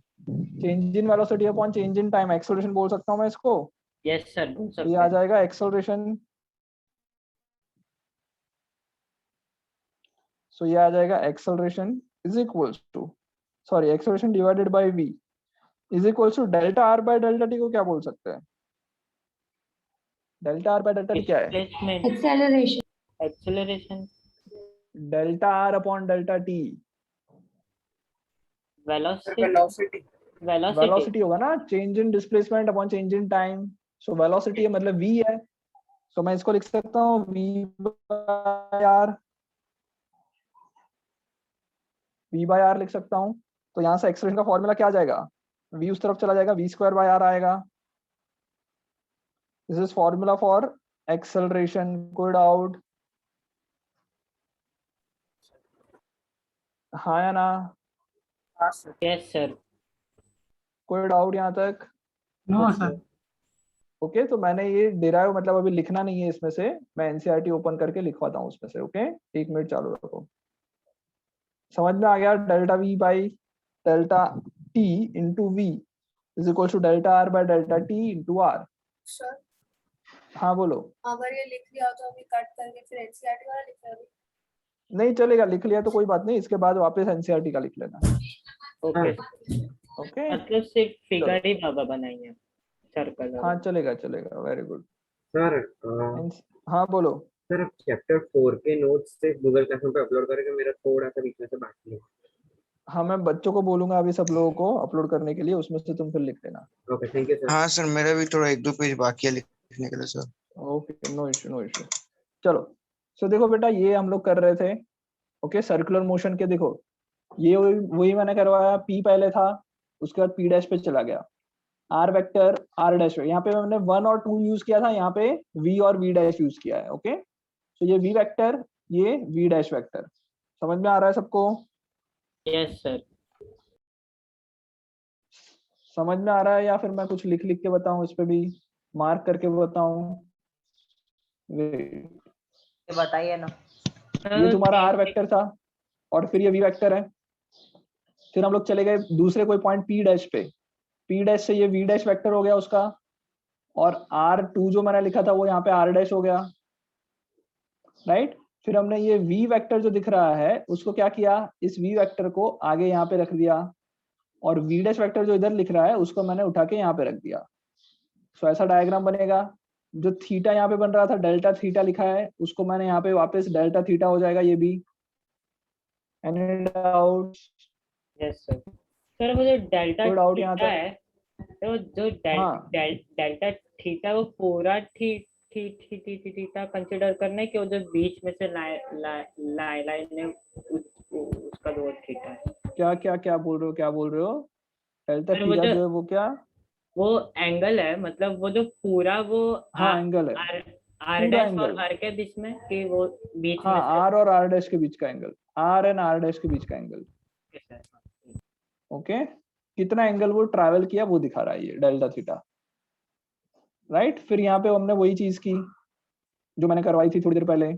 S1: Change in velocity upon change in time, acceleration बोल सकता हूँ मैं इसको।
S2: यस सर, बोल
S1: तो ये
S2: सकते
S1: आ
S2: हैं।
S1: जाएगा एक्सेलरेशन। सो ये आ जाएगा acceleration is equals to, sorry, acceleration divided by v is equals to delta r by delta t को क्या बोल सकते हैं? Delta r by delta t क्या है?
S2: Displacement,
S8: Acceleration.
S2: Acceleration,
S1: delta r upon delta t,
S2: velocity, velocity.
S1: Velocity होगा ना, change in displacement upon change in time. So velocity मतलब v है, सो मैं इसको लिख सकता हूँ v बाय आर लिख सकता हूँ। तो यहाँ से एक्सेलरेशन का फॉर्मूला क्या आ जाएगा? v उस तरफ चला जाएगा, v स्क्वायर बाय आर आएगा। This is formula for acceleration. कोई डाउट? हाँ या ना?
S2: Yes sir.
S1: कोई डाउट यहाँ तक?
S5: No, sir.
S1: ओके, तो मैंने ये डिराइव मतलब अभी लिखना नहीं है इसमें से, मैं एनसीईआरटी ओपन करके लिखवाता हूँ उसमें से। ओके, एक मिनट चालू रखो। समझ में आ गया? Delta v by delta t into v is equal to delta r by delta t into r.
S8: Sir,
S1: हाँ बोलो।
S8: अगर ये लिख लिया तो अभी कट करके फिर एनसीईआरटी वाला लिख रहे हो?
S1: नहीं चलेगा, लिख लिया तो कोई बात नहीं, इसके बाद वापस एनसीईआरटी का लिख लेना।
S2: ओके।
S1: ओके,
S2: मतलब सिर्फ फिगर ही बाबा बनाएंगे, सर्कल।
S1: हाँ चलेगा चलेगा, वेरी गुड।
S4: सर
S1: हाँ बोलो।
S4: सर, चैप्टर 4 के नोट्स से गूगल क्लासरूम पे अपलोड करेंगे, मेरा थोड़ा सा बीच में से बाकी है।
S1: हाँ मैं बच्चों को बोलूंगा अभी सब लोगों को अपलोड करने के लिए, उसमें से तुम फिर लिख लेना।
S4: Okay thank you sir.
S6: हाँ सर, मेरा भी थोड़ा 1-2 पेज बाकी है लिखने के लिए sir.
S1: Okay no issue no issue. चलो सो देखो बेटा ये हम लोग कर रहे थे। ओके सर्कुलर मोशन के देखो ये वही मैंने करवाया, पी पहले था, उसके बाद पी डैश पे चला गया, आर वेक्टर आर डैश पे, यहाँ पे मैंने 1 और 2 यूज किया था, यहाँ पे वी और वी डैश यूज किया है। ओके तो ये वी वेक्टर, ये वी डैश वेक्टर, समझ में आ रहा है सबको?
S2: Yes sir.
S1: समझ में आ रहा है या फिर मैं कुछ लिख लिख के बताऊं, इस पे भी मार्क करके बताऊं?
S2: बताइए ना।
S1: ये तुम्हारा आर वेक्टर था और फिर ये वी वेक्टर है। फिर हम लोग चले गए दूसरे कोई पॉइंट पी डैश पे, पी डैश से ये वी डैश वेक्टर हो गया उसका, और आर टू जो मैंने लिखा था वो यहाँ पे आर डैश हो गया, राइट। फिर हमने ये वी वेक्टर जो दिख रहा है उसको क्या किया, इस वी वेक्टर को आगे यहाँ पे रख दिया, और वी डैश वेक्टर जो इधर लिख रहा है उसको मैंने उठा के यहाँ पे रख दिया। सो ऐसा डायग्राम बनेगा। जो थीटा यहाँ पे बन रहा था, डेल्टा थीटा लिखा है, उसको मैंने यहाँ पे वापस डेल्टा थीटा हो जाएगा ये भी। Any doubt?
S2: Yes sir. Sir वो जो डेल्टा
S1: कोई डाउट यहाँ
S2: थीटा
S1: तक?
S2: है, तो जो
S1: हाँ।
S2: डेल्टा थीटा वो पूरा थीटा कंसीडर करना है कि वो जो बीच में से लाइन है उसका जो थीटा है।
S1: क्या क्या क्या बोल रहे हो, क्या बोल रहे हो? डेल्टा
S2: सर वो
S1: थीटा
S2: जो
S1: जो है वो क्या?
S2: वो एंगल है, मतलब वो जो पूरा वो
S1: हाँ एंगल है,
S2: आर
S1: पूरा
S2: डैश और
S1: एंगल।
S2: आर के बीच में कि वो बीच
S1: हाँ
S2: में से।
S1: आर और आर डैश के बीच का angle, r and r dash के बीच का एंगल। ओके कितना एंगल वो ट्रैवल किया वो दिखा रहा है ये डेल्टा थीटा, राइट। फिर यहाँ पे हमने वही चीज की जो मैंने करवाई थी थोड़ी देर पहले।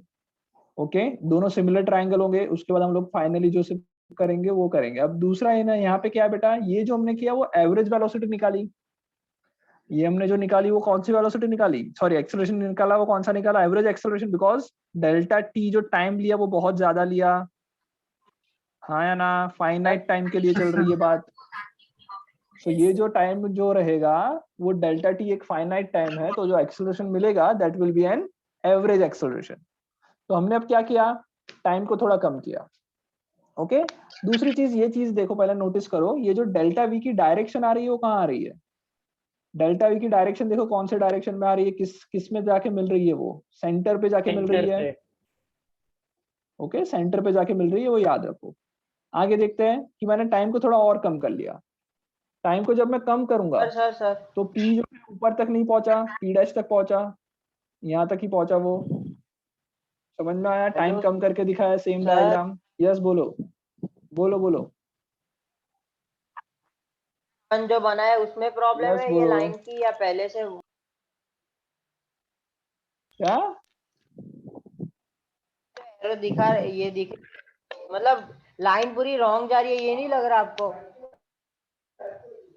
S1: ओके दोनों सिमिलर ट्रायंगल होंगे, उसके बाद हम लोग फाइनली जो करेंगे वो करेंगे। अब दूसरा है ना, यहाँ पे क्या है बेटा, ये जो हमने किया वो एवरेज वेलोसिटी निकाली। ये हमने जो निकाली वो कौन सी वेलोसिटी निकाली, सॉरी एक्सेलरेशन निकाला, वो कौन सा निकाला, average acceleration, because delta T जो टाइम लिया वो बहुत ज्यादा लिया। हाँ या ना, फाइनाइट टाइम के लिए चल रही है बात। तो ये जो टाइम जो रहेगा वो डेल्टा टी एक फाइनाइट टाइम है, तो जो एक्सेलरेशन मिलेगा that will be an average acceleration. तो हमने अब क्या किया, टाइम को थोड़ा कम किया। ओके दूसरी चीज, ये चीज देखो पहले नोटिस करो, ये जो डेल्टा वी की डायरेक्शन आ रही है वो कहाँ आ रही है? डेल्टा वी की डायरेक्शन देखो कौन से डायरेक्शन में आ रही है, किस में जाके मिल रही है, वो सेंटर पे जाके मिल रही है। ओके सेंटर पे जाके मिल रही है, वो याद रखो। आगे देखते हैं कि मैंने टाइम को थोड़ा और कम कर लिया। टाइम को जब मैं कम करूंगा
S2: सर
S1: तो पी जो ऊपर तक नहीं पहुंचा, पी डैश तक पहुंचा, यहाँ तक ही पहुंचा वो। समझ में आया? टाइम कम करके दिखाया, सेम डायग्राम। यस बोलो बोलो बोलो।
S2: जो बना है उसमें प्रॉब्लम
S1: यस
S2: है ये
S1: बोलो।
S2: लाइन की या पहले से?
S1: क्या
S2: एरर दिखा, ये दिख मतलब लाइन पूरी रॉन्ग जा रही है, ये नहीं लग रहा आपको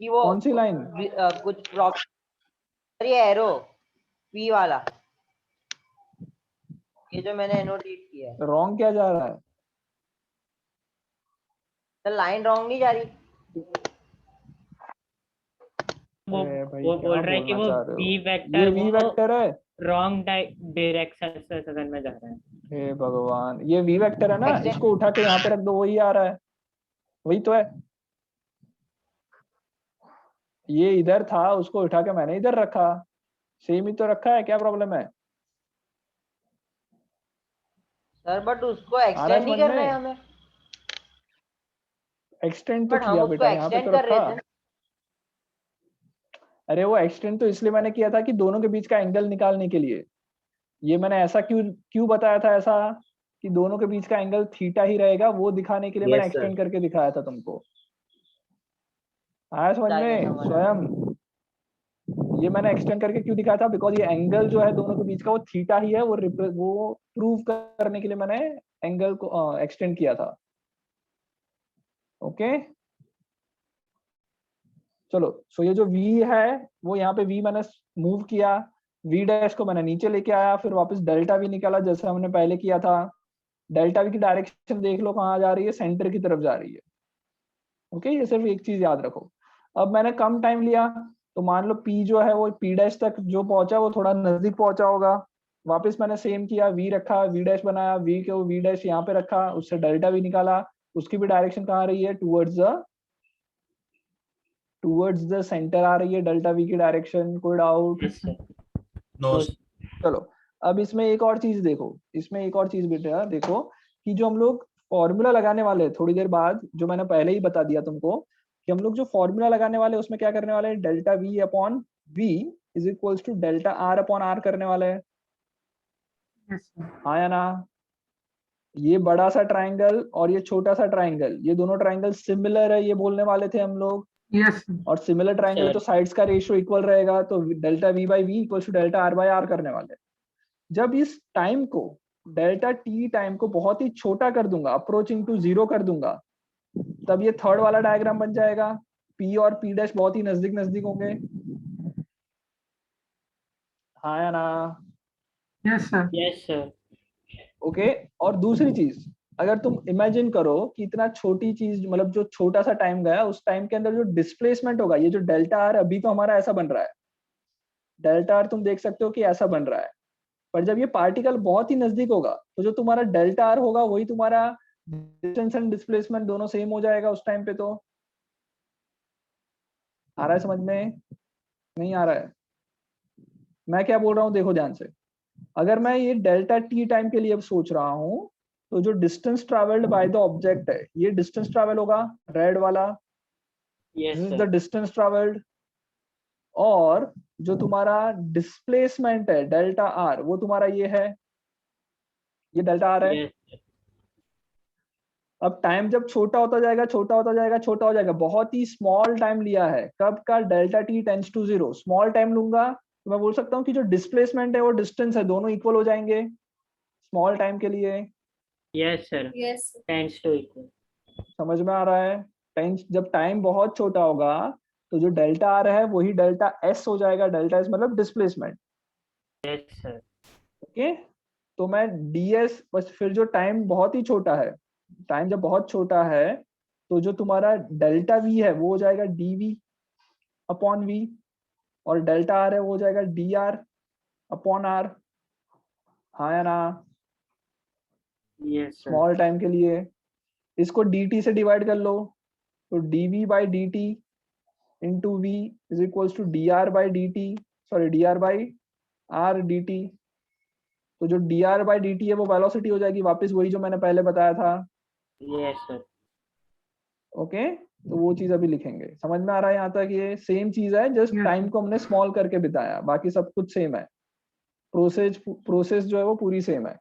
S2: कि वो
S1: कौन सी लाइन?
S2: कुछ प्रॉब्लम? ये एरो पी वाला, ये जो मैंने एनोटेट किया है,
S1: रॉन्ग क्या जा रहा है?
S2: तो लाइन रॉन्ग नहीं जा रही। वो बोल रहा है कि वो वी वेक्टर,
S1: ये वी वेक्टर है,
S2: रॉन्ग डायरेक्शन से में जा रहा है।
S1: हे भगवान, ये वी वेक्टर है ना, इसको उठा के यहाँ पे रख दो, वही आ रहा है, वही तो है। ये इधर था, उसको उठा के मैंने इधर रखा, सेम ही तो रखा है, क्या प्रॉब्लम है?
S2: सर बट उसको एक्सटेंड नहीं करना है हमें।
S1: एक्सटेंड तो किया बेटा, यहाँ पे तो रखा। अरे वो एक्सटेंड तो इसलिए मैंने किया था कि दोनों के बीच का एंगल निकालने के लिए। ये मैंने ऐसा क्यों बताया था ऐसा, कि दोनों के बीच का एंगल थीटा ही रहेगा, वो दिखाने के लिए मैंने एक्सटेंड करके दिखाया था तुमको। आया समझ में? स्वयं ये मैंने एक्सटेंड करके क्यों दिखाया था, बिकॉज ये एंगल जो है दोनों के बीच का वो थीटा ही है, वो प्रूव करने के लिए मैंने एंगल को एक्सटेंड किया था। ओके चलो, सो ये जो v है वो यहाँ पे v मैंने मूव किया, v डैश को मैंने नीचे लेके आया, फिर वापस डेल्टा v निकाला जैसे हमने पहले किया था। डेल्टा v की डायरेक्शन देख लो कहाँ जा रही है, सेंटर की तरफ जा रही है। ओके ये सिर्फ एक चीज याद रखो। अब मैंने कम टाइम लिया, तो मान लो p जो है वो p डैश तक जो पहुंचा वो थोड़ा नजदीक पहुंचा होगा। वापस मैंने सेम किया, v रखा, v डैश बनाया, v को v डैश यहाँ पे रखा, उससे डेल्टा v निकाला, उसकी भी डायरेक्शन कहाँ आ रही है, टूवर्ड्स द सेंटर आ रही है डेल्टा वी की डायरेक्शन। कोई डाउट?
S2: Yes sir.
S7: No.
S1: चलो अब इसमें एक और चीज देखो, इसमें एक और चीज बेटा देखो कि जो हम लोग फॉर्मूला लगाने वाले हैं थोड़ी देर बाद, जो मैंने पहले ही बता दिया तुमको कि हम लोग जो फॉर्मूला लगाने वाले हैं उसमें क्या करने वाले हैं, delta v upon v is equals to delta r upon r करने वाले हैं।
S5: Yes, sir.
S1: हाँ या ना? ये बड़ा सा ट्राइंगल और ये छोटा सा ट्राइंगल, ये दोनों ट्राइंगल सिमिलर है ये बोलने वाले थे हम लोग।
S5: Yes, sir.
S1: और सिमिलर ट्राइंगल
S2: Sir.
S1: तो साइड्स का रेशियो इक्वल रहेगा, तो delta v by v equal to delta r by r करने वाले हैं। जब इस टाइम को डेल्टा टी टाइम को बहुत ही छोटा कर दूंगा, अप्रोचिंग टू जीरो कर दूंगा, तब ये थर्ड वाला डायग्राम बन जाएगा। पी और पी डैश बहुत ही नजदीक नजदीक होंगे। हाँ या ना?
S5: Yes, sir.
S2: Yes sir.
S1: Okay. और दूसरी चीज, अगर तुम इमेजिन करो कि इतना छोटी चीज, मतलब जो छोटा सा टाइम गया, उस टाइम के अंदर जो डिस्प्लेसमेंट होगा, ये जो डेल्टा आर अभी तो हमारा ऐसा बन रहा है, डेल्टा आर तुम देख सकते हो कि ऐसा बन रहा है, पर जब ये पार्टिकल बहुत ही नजदीक होगा तो जो तुम्हारा डेल्टा आर होगा वही तुम्हारा डिस्टेंस एंड डिस्प्लेसमेंट दोनों सेम हो जाएगा उस टाइम पे। तो आ रहा है समझ में? नहीं आ रहा है? मैं क्या बोल रहा हूँ देखो ध्यान से, अगर मैं ये डेल्टा टी टाइम के लिए अब सोच रहा हूँ, तो जो distance travelled by the object है, ये डिस्टेंस ट्रेवल होगा रेड वाला,
S2: yes
S1: this is the
S2: sir.
S1: Distance travelled. और जो तुम्हारा डिस्प्लेसमेंट है डेल्टा आर, वो तुम्हारा ये है, ये डेल्टा आर है।
S2: यस
S1: अब टाइम जब छोटा होता जाएगा, छोटा होता जाएगा, छोटा हो जाएगा, बहुत ही स्मॉल टाइम लिया है, कब का, delta t tends to zero, small time लूंगा तो मैं बोल सकता हूँ कि जो डिस्प्लेसमेंट है वो डिस्टेंस है, दोनों इक्वल हो जाएंगे स्मॉल टाइम के लिए।
S2: Yes sir.
S8: Yes.
S2: Tends to equal.
S1: समझ में आ रहा है? टाइम, जब टाइम बहुत छोटा होगा तो जो डेल्टा आर है वही डेल्टा एस हो जाएगा। डेल्टा एस मतलब डिस्प्लेसमेंट।
S2: Yes sir.
S1: ओके। तो मैं ds बस, फिर जो टाइम बहुत ही छोटा है, टाइम जब बहुत छोटा है, तो जो तुम्हारा डेल्टा वी है वो हो जाएगा dv अपॉन वी, और डेल्टा आर है वो हो जाएगा dr अपॉन आर। हाँ या ना?
S2: Yes sir.
S1: स्मॉल टाइम के लिए इसको dt से डिवाइड कर लो, तो dv बाई dt into v is equals to dr by dt, sorry dr by r dt। तो जो dr बाई dt है वो वेलोसिटी हो जाएगी वापस, वही जो मैंने पहले बताया था।
S2: Yes sir.
S1: ओके। तो वो चीज अभी लिखेंगे। समझ में आ रहा है यहाँ तक? ये सेम चीज है, जस्ट
S5: Yes,
S1: टाइम
S5: sir.
S1: को हमने स्मॉल करके बिताया, बाकी सब कुछ सेम है। प्रोसेस जो है वो पूरी सेम है।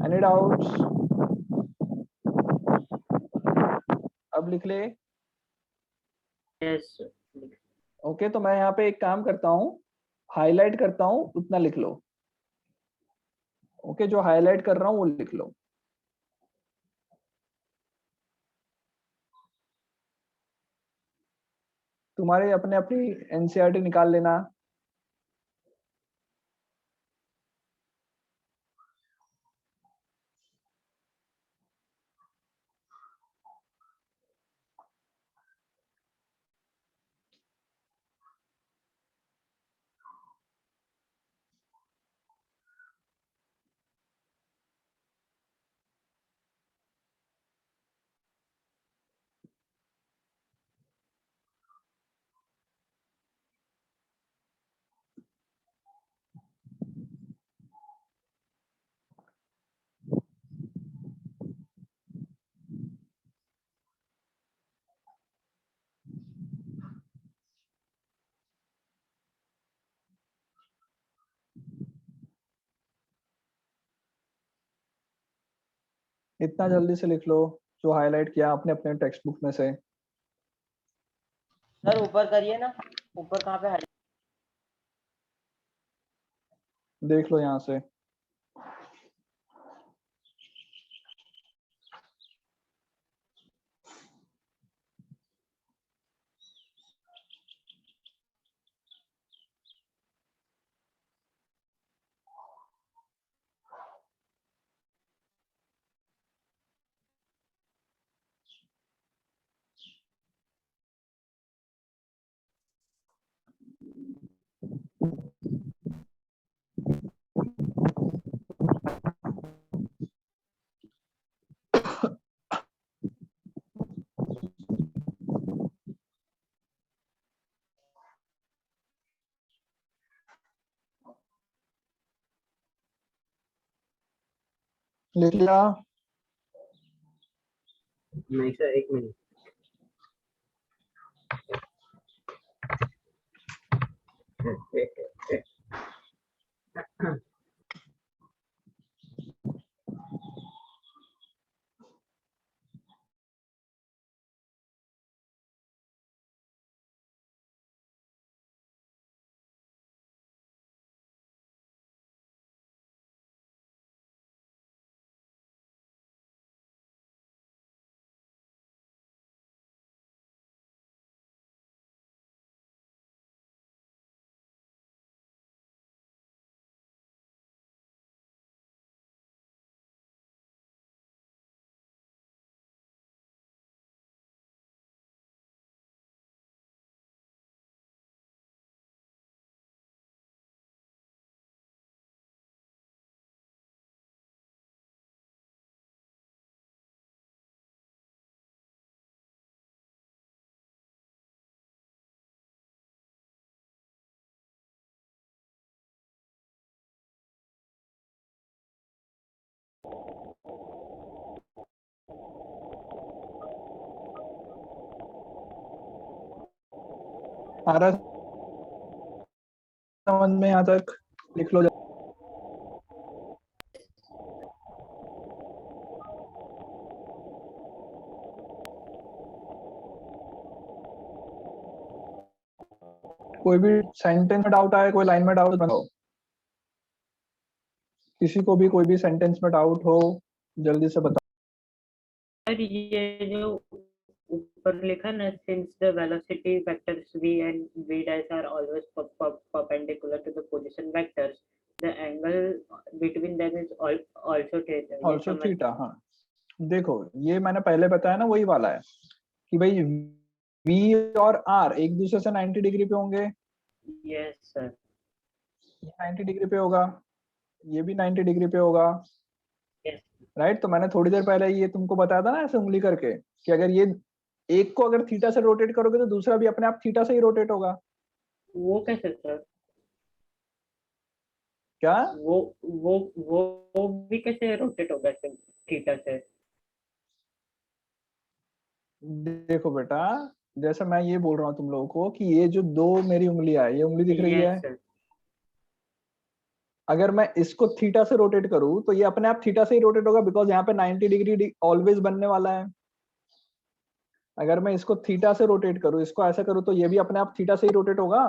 S1: Any doubts? अब लिख ले।
S2: Yes sir.
S1: ओके। तो मैं यहाँ पे एक काम करता हूँ, हाईलाइट करता हूँ, उतना लिख लो। ओके। जो हाईलाइट कर रहा हूँ वो लिख लो। तुम्हारे अपने अपनी एनसीईआरटी निकाल लेना। इतना जल्दी से लिख लो जो हाईलाइट किया आपने अपने टेक्स्ट बुक में से।
S9: सर ऊपर करिए ना, ऊपर कहाँ पे
S1: देख लो यहाँ से। लिख लिया?
S4: नहीं सर, एक मिनट।
S1: आ रहा समझ में यहाँ तक? लिख लो। कोई भी सेंटेंस में डाउट आए, कोई लाइन में डाउट बताओ। किसी को भी कोई भी सेंटेंस में डाउट हो जल्दी से बताओ।
S2: सर ये जो ऊपर लिखा ना, since the velocity vectors v and v dash are always perpendicular to the position vectors, the angle between them is also theta.
S1: Also theta. हाँ देखो, ये मैंने पहले बताया ना, वही वाला है कि भाई v और r एक दूसरे से 90 डिग्री पे होंगे।
S2: Yes sir.
S1: 90 डिग्री पे होगा, ये भी 90 डिग्री पे होगा।
S2: Yes
S1: right. तो मैंने थोड़ी देर पहले ये तुमको बताया था ना ऐसे उंगली करके कि अगर ये एक को अगर थीटा से रोटेट करोगे तो दूसरा भी अपने आप थीटा से ही रोटेट होगा।
S2: वो कैसे सर?
S1: क्या?
S2: वो भी कैसे रोटेट होगा थीटा से?
S1: देखो बेटा, जैसे मैं ये बोल रहा हूँ तुम लोगों को कि ये जो दो मेरी उंगलियां है, ये उंगली दिख रही है।
S2: Yes sir.
S1: अगर मैं इसको थीटा से रोटेट करूँ तो ये अपने आप थीटा से ही रोटेट होगा, बिकॉज यहाँ पे 90 डिग्री ऑलवेज बनने वाला है। अगर मैं इसको थीटा से रोटेट करूँ, इसको ऐसा करूँ, तो ये भी अपने आप थीटा से ही रोटेट होगा।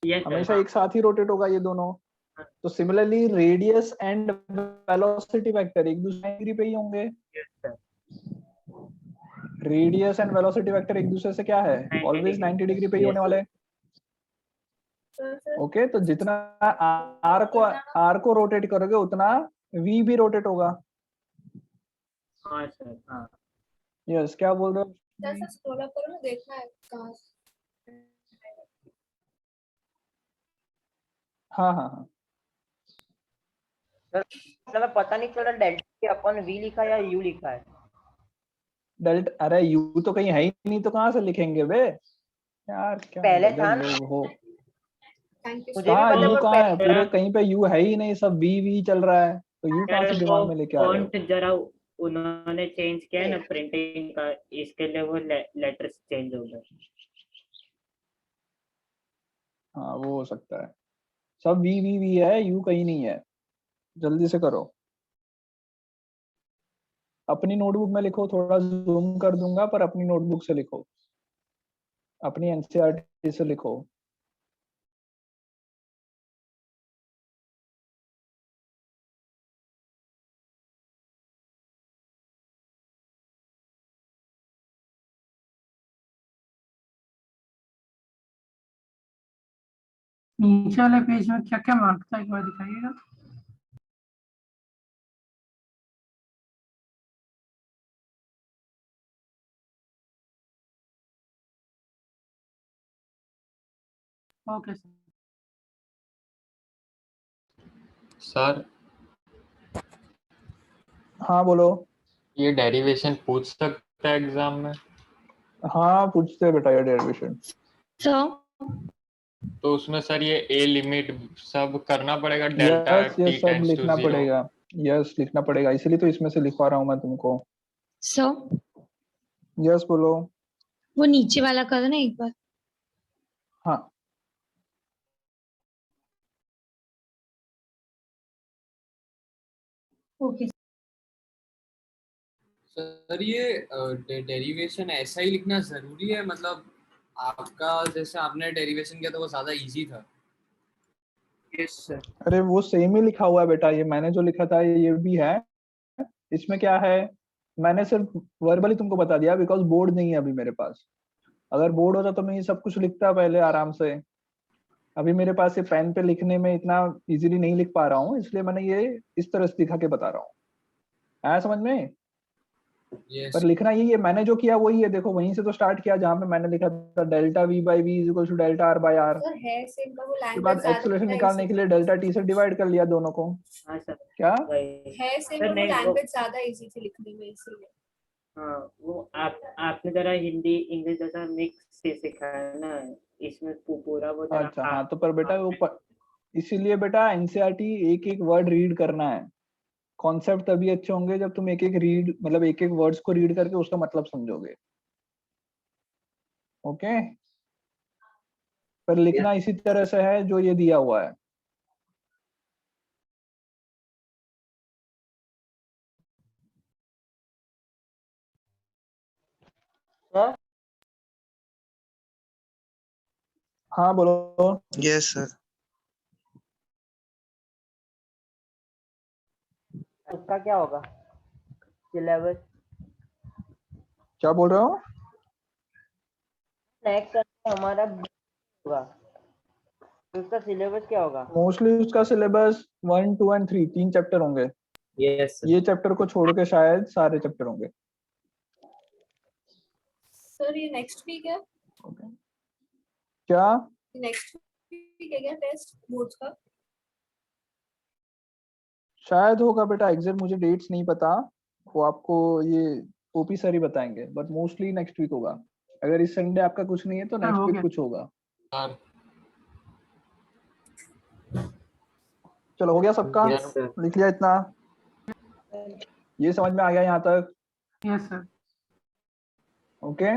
S2: यस
S1: हमेशा
S2: सर।
S1: एक साथ ही रोटेट होगा ये दोनों। तो similarly radius and velocity vector एक दूसरे डिग्री पे ही होंगे।
S2: Yes sir.
S1: Radius and velocity vector एक दूसरे से क्या है?
S2: 90
S1: ऑलवेज 90 डिग्री पे ही
S2: Yes,
S1: होने वाले। ओके, तो जितना आर को रोटेट करोगे उतना वी भी रोटेट होगा।
S2: हाँ सर। हाँ
S1: यस, क्या बोल रहे हो?
S8: जैसे स्क्रॉल अप करो ना, देखना है कहाँ से।
S1: हाँ हाँ हाँ।
S9: सर मैं पता नहीं चल रहा डेल्टा के अपन वी लिखा या यू लिखा है।
S1: डेल्टा, अरे यू तो कहीं है ही नहीं, तो कहाँ से लिखेंगे बे यार? क्या
S9: पहले
S1: गधे
S9: था ना।
S1: लोग हो।
S8: थैंक यू
S9: मुझे भी
S1: कहाँ
S9: पता
S1: यू
S9: पर
S1: कहाँ है?
S9: पहले
S1: पूरे कहीं पे यू है ही नहीं, सब वी वी चल रहा है, तो यू कहाँ
S2: यार
S1: से
S2: वो
S1: दिमाग में लेके आ रहे हो?
S2: फॉन्ट जरा उन्होंने चेंज किया है ना प्रिंटिंग का, इसके लिए वो लेटर्स चेंज हो गए।
S1: हाँ वो हो सकता है। सब वी वी वी है, यू कहीं नहीं है। जल्दी से करो। अपनी नोटबुक में लिखो, थोड़ा जूम कर दूंगा, पर अपनी नोटबुक से लिखो, अपनी एनसीईआरटी से लिखो।
S5: नीचे वाले पेज में क्या क्या मार्क था, एक बार दिखाइएगा। ओके
S10: सर
S1: हाँ बोलो।
S10: ये डेरिवेशन पूछ सकता है एग्जाम में?
S1: हाँ पूछते हैं बेटा ये डेरिवेशन।
S10: तो उसमें सर ये ए लिमिट सब करना पड़ेगा, डेल्टा
S1: यस
S10: टी
S1: यस, सब
S10: टेंड्स टू
S1: लिखना
S10: 0।
S1: पड़ेगा। यस लिखना पड़ेगा, इसीलिए तो इसमें से लिखवा रहा हूँ मैं तुमको।
S11: सर
S1: यस बोलो।
S11: वो नीचे वाला करो ना एक बार।
S1: हाँ
S11: ओके
S3: सर ये डेरिवेशन ऐसा ही लिखना जरूरी है, मतलब आपका जैसे आपने डेरिवेशन किया तो वो ज्यादा इजी था।
S4: Yes sir.
S1: अरे वो सेम ही लिखा हुआ है बेटा, ये मैंने जो लिखा था ये भी है। इसमें क्या है, मैंने सिर्फ वर्बली तुमको बता दिया बिकॉज बोर्ड नहीं है अभी मेरे पास। अगर बोर्ड होता तो मैं ये सब कुछ लिखता पहले आराम से। अभी मेरे पास ये पेन पे लिखने में इतना इजीली नहीं लिख पा रहा हूँ, इसलिए मैंने ये इस तरह से दिखा के बता रहा हूँ। आया समझ में?
S3: यस
S1: पर लिखना यही है, मैंने जो किया वही है। देखो वहीं से तो स्टार्ट किया जहां पे मैंने लिखा था delta v by v is equal to delta r by r।
S8: Sir है सेम का वो
S1: उसके
S8: लैंग्वेज
S1: बाद
S8: ज्यादा
S1: एक्सेलरेशन
S8: है
S1: निकालने के लिए डेल्टा t से डिवाइड कर लिया दोनों को।
S2: हाँ सर
S1: क्या?
S2: वही
S8: है सेम
S2: सर
S8: वो
S2: नहीं वो
S8: लैंग्वेज ज्यादा इजी थी लिखने में इसीलिए।
S2: हाँ वो आपने जरा हिंदी इंग्लिश जैसा मिक्स से सिखाया ना, इसमें पूरा वो जरा
S1: अच्छा हाँ, तो पर बेटा इसीलिए बेटा एनसीईआरटी एक एक वर्ड रीड करना है। कॉन्सेप्ट तभी अच्छे होंगे जब तुम एक एक रीड मतलब एक एक वर्ड्स को रीड करके उसका मतलब समझोगे। ओके, पर लिखना इसी तरह से है जो ये दिया हुआ है।
S9: सर
S1: हाँ बोलो।
S6: Yes sir.
S9: उसका क्या होगा सिलेबस?
S1: क्या बोल रहे हो?
S9: नेक्स्ट हमारा होगा, उसका सिलेबस क्या होगा?
S1: मोस्टली उसका सिलेबस 1, 2 एंड 3 तीन चैप्टर होंगे।
S4: Yes sir.
S1: ये चैप्टर को छोड़ के शायद सारे चैप्टर होंगे।
S8: सर ये नेक्स्ट वीक है?
S1: क्या?
S8: नेक्स्ट वीक है क्या टेस्ट बोर्ड्स का?
S1: शायद होगा बेटा, एग्जैक्ट मुझे डेट्स नहीं पता, वो आपको ये ओपी सर ही बताएंगे, बट मोस्टली नेक्स्ट वीक होगा। अगर इस संडे आपका कुछ नहीं है तो
S5: सर
S1: नेक्स्ट
S5: हो
S1: वीक
S5: गया।
S1: कुछ होगा।
S10: सर
S1: चलो हो गया सबका?
S4: Yes sir.
S1: लिख लिया इतना? ये समझ में आ गया यहाँ तक?
S5: Yes sir.
S1: ओके,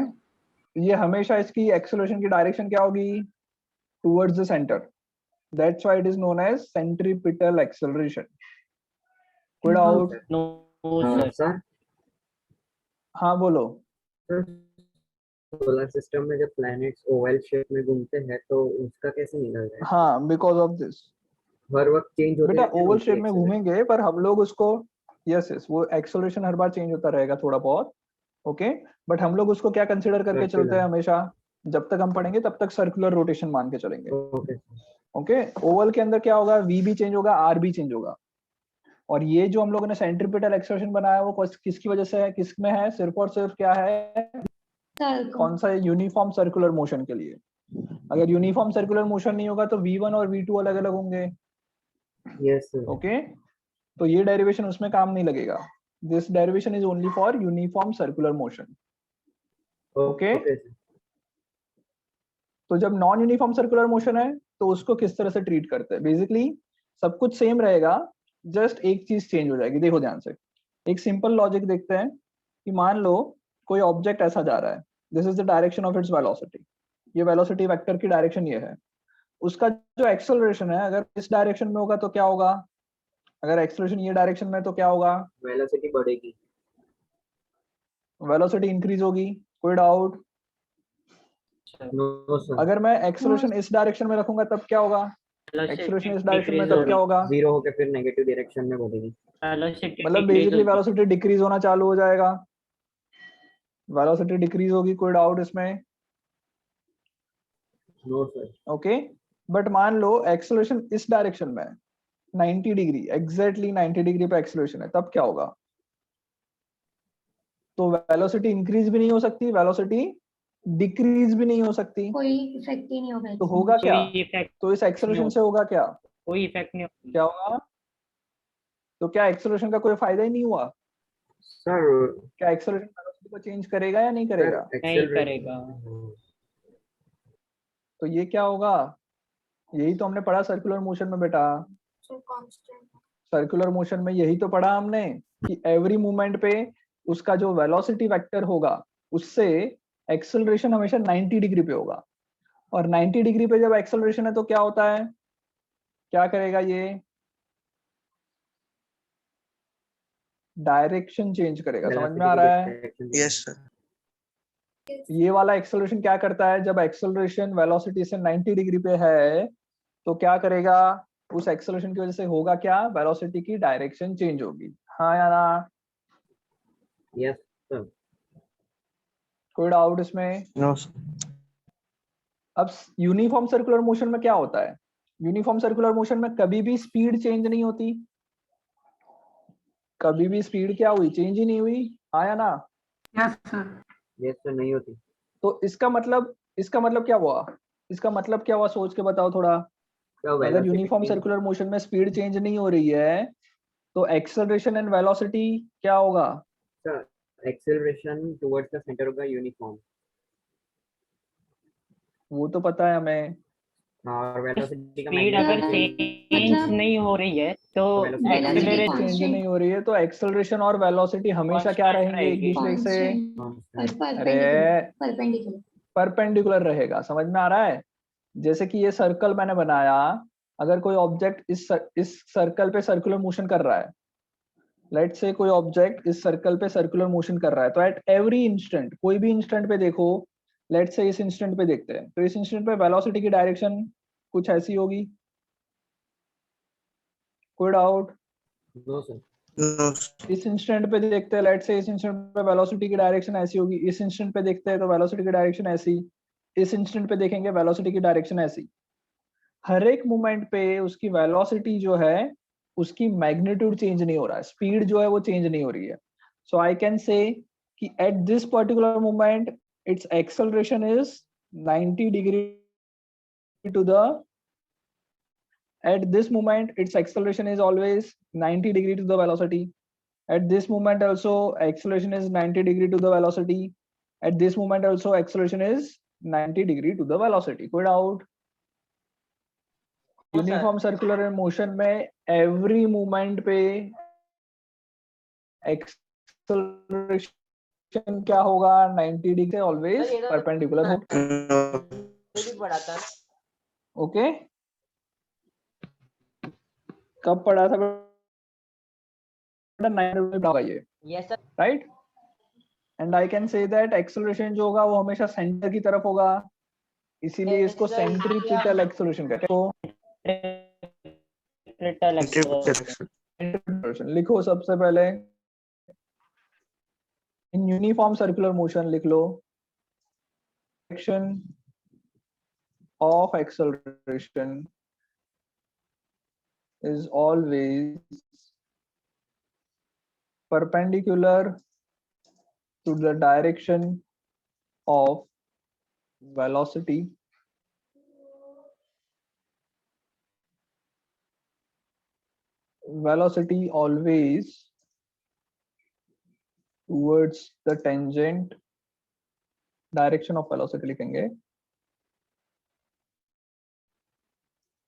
S1: ये हमेशा इसकी एक्सेलरेशन की डायरेक्शन क्या होगी? Towards the centre. That's why it is known as centripetal acceleration. कोई डाउट?
S2: नो सर
S4: सर
S1: हाँ बोलो।
S4: सोलर सिस्टम में जब प्लैनेट्स ओवल शेप में घूमते हैं तो उसका कैसे निकलता है?
S1: हाँ बिकॉज ऑफ दिस
S4: हर वक्त चेंज होते
S1: बेटा,
S4: रहते हैं
S1: ओवल
S4: उनकी
S1: शेप में
S4: acceleration।
S1: घूमेंगे पर हम लोग उसको यस यस वो एक्सेलरेशन हर बार चेंज होता रहेगा थोड़ा बहुत। ओके, बट हम लोग उसको क्या कंसिडर करके चलते हैं
S4: Circular।
S1: हमेशा? जब तक हम पढ़ेंगे तब तक सर्कुलर रोटेशन मान के चलेंगे।
S4: ओके
S1: ओके, ओवल के अंदर क्या होगा? वी भी चेंज होगा, आर भी चेंज होगा। और ये जो हम लोगों ने सेंट्रीपिटल एक्सेलरेशन बनाया वो किसकी वजह से है, किसमें है? सिर्फ और सिर्फ क्या है? कौन सा? यूनिफॉर्म सर्कुलर मोशन के लिए। अगर यूनिफॉर्म सर्कुलर मोशन नहीं होगा तो v1 और v2 अलग अलग होंगे।
S4: Yes sir.
S1: ओके, तो ये डेरिवेशन उसमें काम नहीं लगेगा। This derivation is only for uniform circular motion. Okay, तो जब नॉन यूनिफॉर्म सर्कुलर मोशन है तो उसको किस तरह से ट्रीट करते हैं? बेसिकली सब कुछ सेम रहेगा, जस्ट एक चीज चेंज हो जाएगी। देखो ध्यान से, एक सिंपल लॉजिक देखते हैं कि मान लो कोई ऑब्जेक्ट ऐसा जा रहा है, this is the direction of its velocity, ये वेलोसिटी वेक्टर की डायरेक्शन ये है। उसका जो एक्सेलरेशन है अगर इस डायरेक्शन में होगा तो क्या होगा? अगर एक्सेलरेशन ये डायरेक्शन में तो क्या होगा?
S4: वेलोसिटी बढ़ेगी।
S1: वेलोसिटी इंक्रीज होगी। कोई डाउट?
S4: No sir.
S1: अगर मैं एक्सेलरेशन इस डायरेक्शन में रखूंगा तब क्या होगा? एक्सेलरेशन इस डायरेक्शन में तब क्या होगा?
S4: जीरो होके फिर नेगेटिव डायरेक्शन में बढ़ेगी।
S1: मतलब बेसिकली वेलोसिटी डिक्रीज होना चालू हो जाएगा। वेलोसिटी डिक्रीज होगी। कोई डाउट इसमें?
S4: No sir.
S1: ओके, बट मान लो एक्सेलरेशन इस डायरेक्शन में 90 डिग्री, एग्जैक्टली 90 डिग्री पे एक्सेलरेशन है, तब क्या होगा? तो वेलोसिटी इंक्रीज भी नहीं हो सकती, वेलोसिटी डिक्रीज भी नहीं हो सकती,
S11: कोई इफेक्ट ही नहीं होगा।
S1: तो होगा क्या?
S2: कोई इफेक्ट
S1: तो इस एक्सेलरेशन से होगा क्या?
S2: कोई इफेक्ट नहीं होगा।
S1: क्या होगा? तो क्या एक्सेलरेशन का कोई फायदा ही नहीं हुआ?
S4: सर
S1: क्या एक्सेलरेशन वेलोसिटी को चेंज करेगा या नहीं करेगा?
S2: नहीं करेगा।
S1: तो ये क्या होगा? यही तो हमने पढ़ा सर्कुलर मोशन में बेटा।
S8: सर कांस्टेंट
S1: सर्कुलर मोशन में यही तो पढ़ा हमने कि एवरी मूवमेंट पे उसका जो वेलोसिटी वेक्टर होगा उससे एक्सेलरेशन हमेशा 90 डिग्री पे होगा, और 90 डिग्री पे जब एक्सेलरेशन है तो क्या होता है, क्या करेगा ये, डायरेक्शन चेंज करेगा। समझ में आ रहा है?
S6: Yes sir.
S1: ये वाला एक्सेलरेशन क्या करता है, जब एक्सेलरेशन वेलोसिटी से 90 डिग्री पे है तो क्या करेगा, उस एक्सेलरेशन की वजह से होगा क्या, वेलोसिटी की डायरेक्शन चेंज होगी। हाँ या ना?
S4: Yes sir.
S1: कोई डाउट इसमें?
S6: नो।
S1: अब यूनिफॉर्म सर्कुलर मोशन में क्या होता है, यूनिफॉर्म सर्कुलर मोशन में कभी भी स्पीड चेंज नहीं होती, कभी भी स्पीड क्या हुई, चेंज ही नहीं हुई। हाँ या ना?
S5: Yes sir.
S4: यस सर, नहीं होती।
S1: तो इसका मतलब क्या हुआ, इसका मतलब क्या हुआ, सोच के बताओ थोड़ा।
S4: तो
S1: अगर यूनिफॉर्म
S4: वेलोसिटी
S1: सर्कुलर मोशन में स्पीड चेंज नहीं हो रही है तो एक्सेलरेशन एंड वेलोसिटी क्या होगा,
S4: एक्सेलरेशन टुवर्ड्स द सेंटर होगा यूनिफॉर्म,
S1: वो तो पता है हमें।
S4: और वेलोसिटी का
S2: स्पीड अगर
S4: मैग्नीट्यूड
S2: चेंज
S11: मतलब
S2: नहीं हो रही है तो
S4: Velocity
S1: स्पीड
S11: constant।
S1: चेंज नहीं हो रही है तो एक्सेलरेशन और वेलोसिटी हमेशा क्या
S2: Constant
S1: रहेंगे एक
S2: रहेगी।
S1: दूसरे से
S11: परपेंडिकुलर
S1: अरे
S11: परपेंडिकुलर
S1: परपेंडिकुलर रहेगा। समझ में आ रहा है? जैसे कि ये सर्कल मैंने बनाया, अगर कोई ऑब्जेक्ट इस सर्कल पे सर्कुलर मोशन कर रहा है, लेट से कोई ऑब्जेक्ट इस सर्कल पे सर्कुलर मोशन कर रहा है, तो एट एवरी इंस्टेंट, कोई भी इंस्टेंट पे देखो, लेट से इस इंस्टेंट पे देखते हैं, तो इस इंस्टेंट पे वेलोसिटी की डायरेक्शन कुछ ऐसी होगी। कोई डाउट?
S4: No sir.
S6: नो।
S1: इस इंस्टेंट पे देखते हैं, लेट से इस इंस्टेंट पे वेलोसिटी की डायरेक्शन ऐसी होगी, इस इंस्टेंट पे देखते हैं तो वेलोसिटी की डायरेक्शन ऐसी, इस इंस्टेंट पे देखेंगे वेलोसिटी की डायरेक्शन ऐसी। हर एक मोमेंट पे उसकी वेलोसिटी जो है उसकी मैग्नीट्यूड चेंज नहीं हो रहा है, स्पीड जो है वो चेंज नहीं हो रही है। सो आई कैन से कि at this particular moment its acceleration is 90 degree to the, at this moment its acceleration is always 90 degree to the velocity, at this moment also acceleration is 90 degree to the velocity, at this moment also acceleration is 90 degree to the velocity। कोई डाउट? यूनिफॉर्म सर्कुलर मोशन में एवरी मूवमेंट पे एक्सेलरेशन क्या होगा, 90 डिग्री से ऑलवेज परपेंडिकुलर होगा।
S9: भी पढ़ा था।
S1: ओके, कब पढ़ा था बेटा, 90 होगा ये,
S9: yes sir.
S1: Right? And I can say that acceleration जो होगा वो हमेशा सेंटर की तरफ होगा, इसीलिए इसको
S9: Yes, sir.
S1: सेंट्रीपिटल एक्सेलरेशन कहते हैं। लिखो सबसे पहले इन यूनिफॉर्म सर्कुलर मोशन लिख लो, direction of acceleration is always perpendicular to the direction of velocity always towards the tangent, direction of velocity लिखेंगे,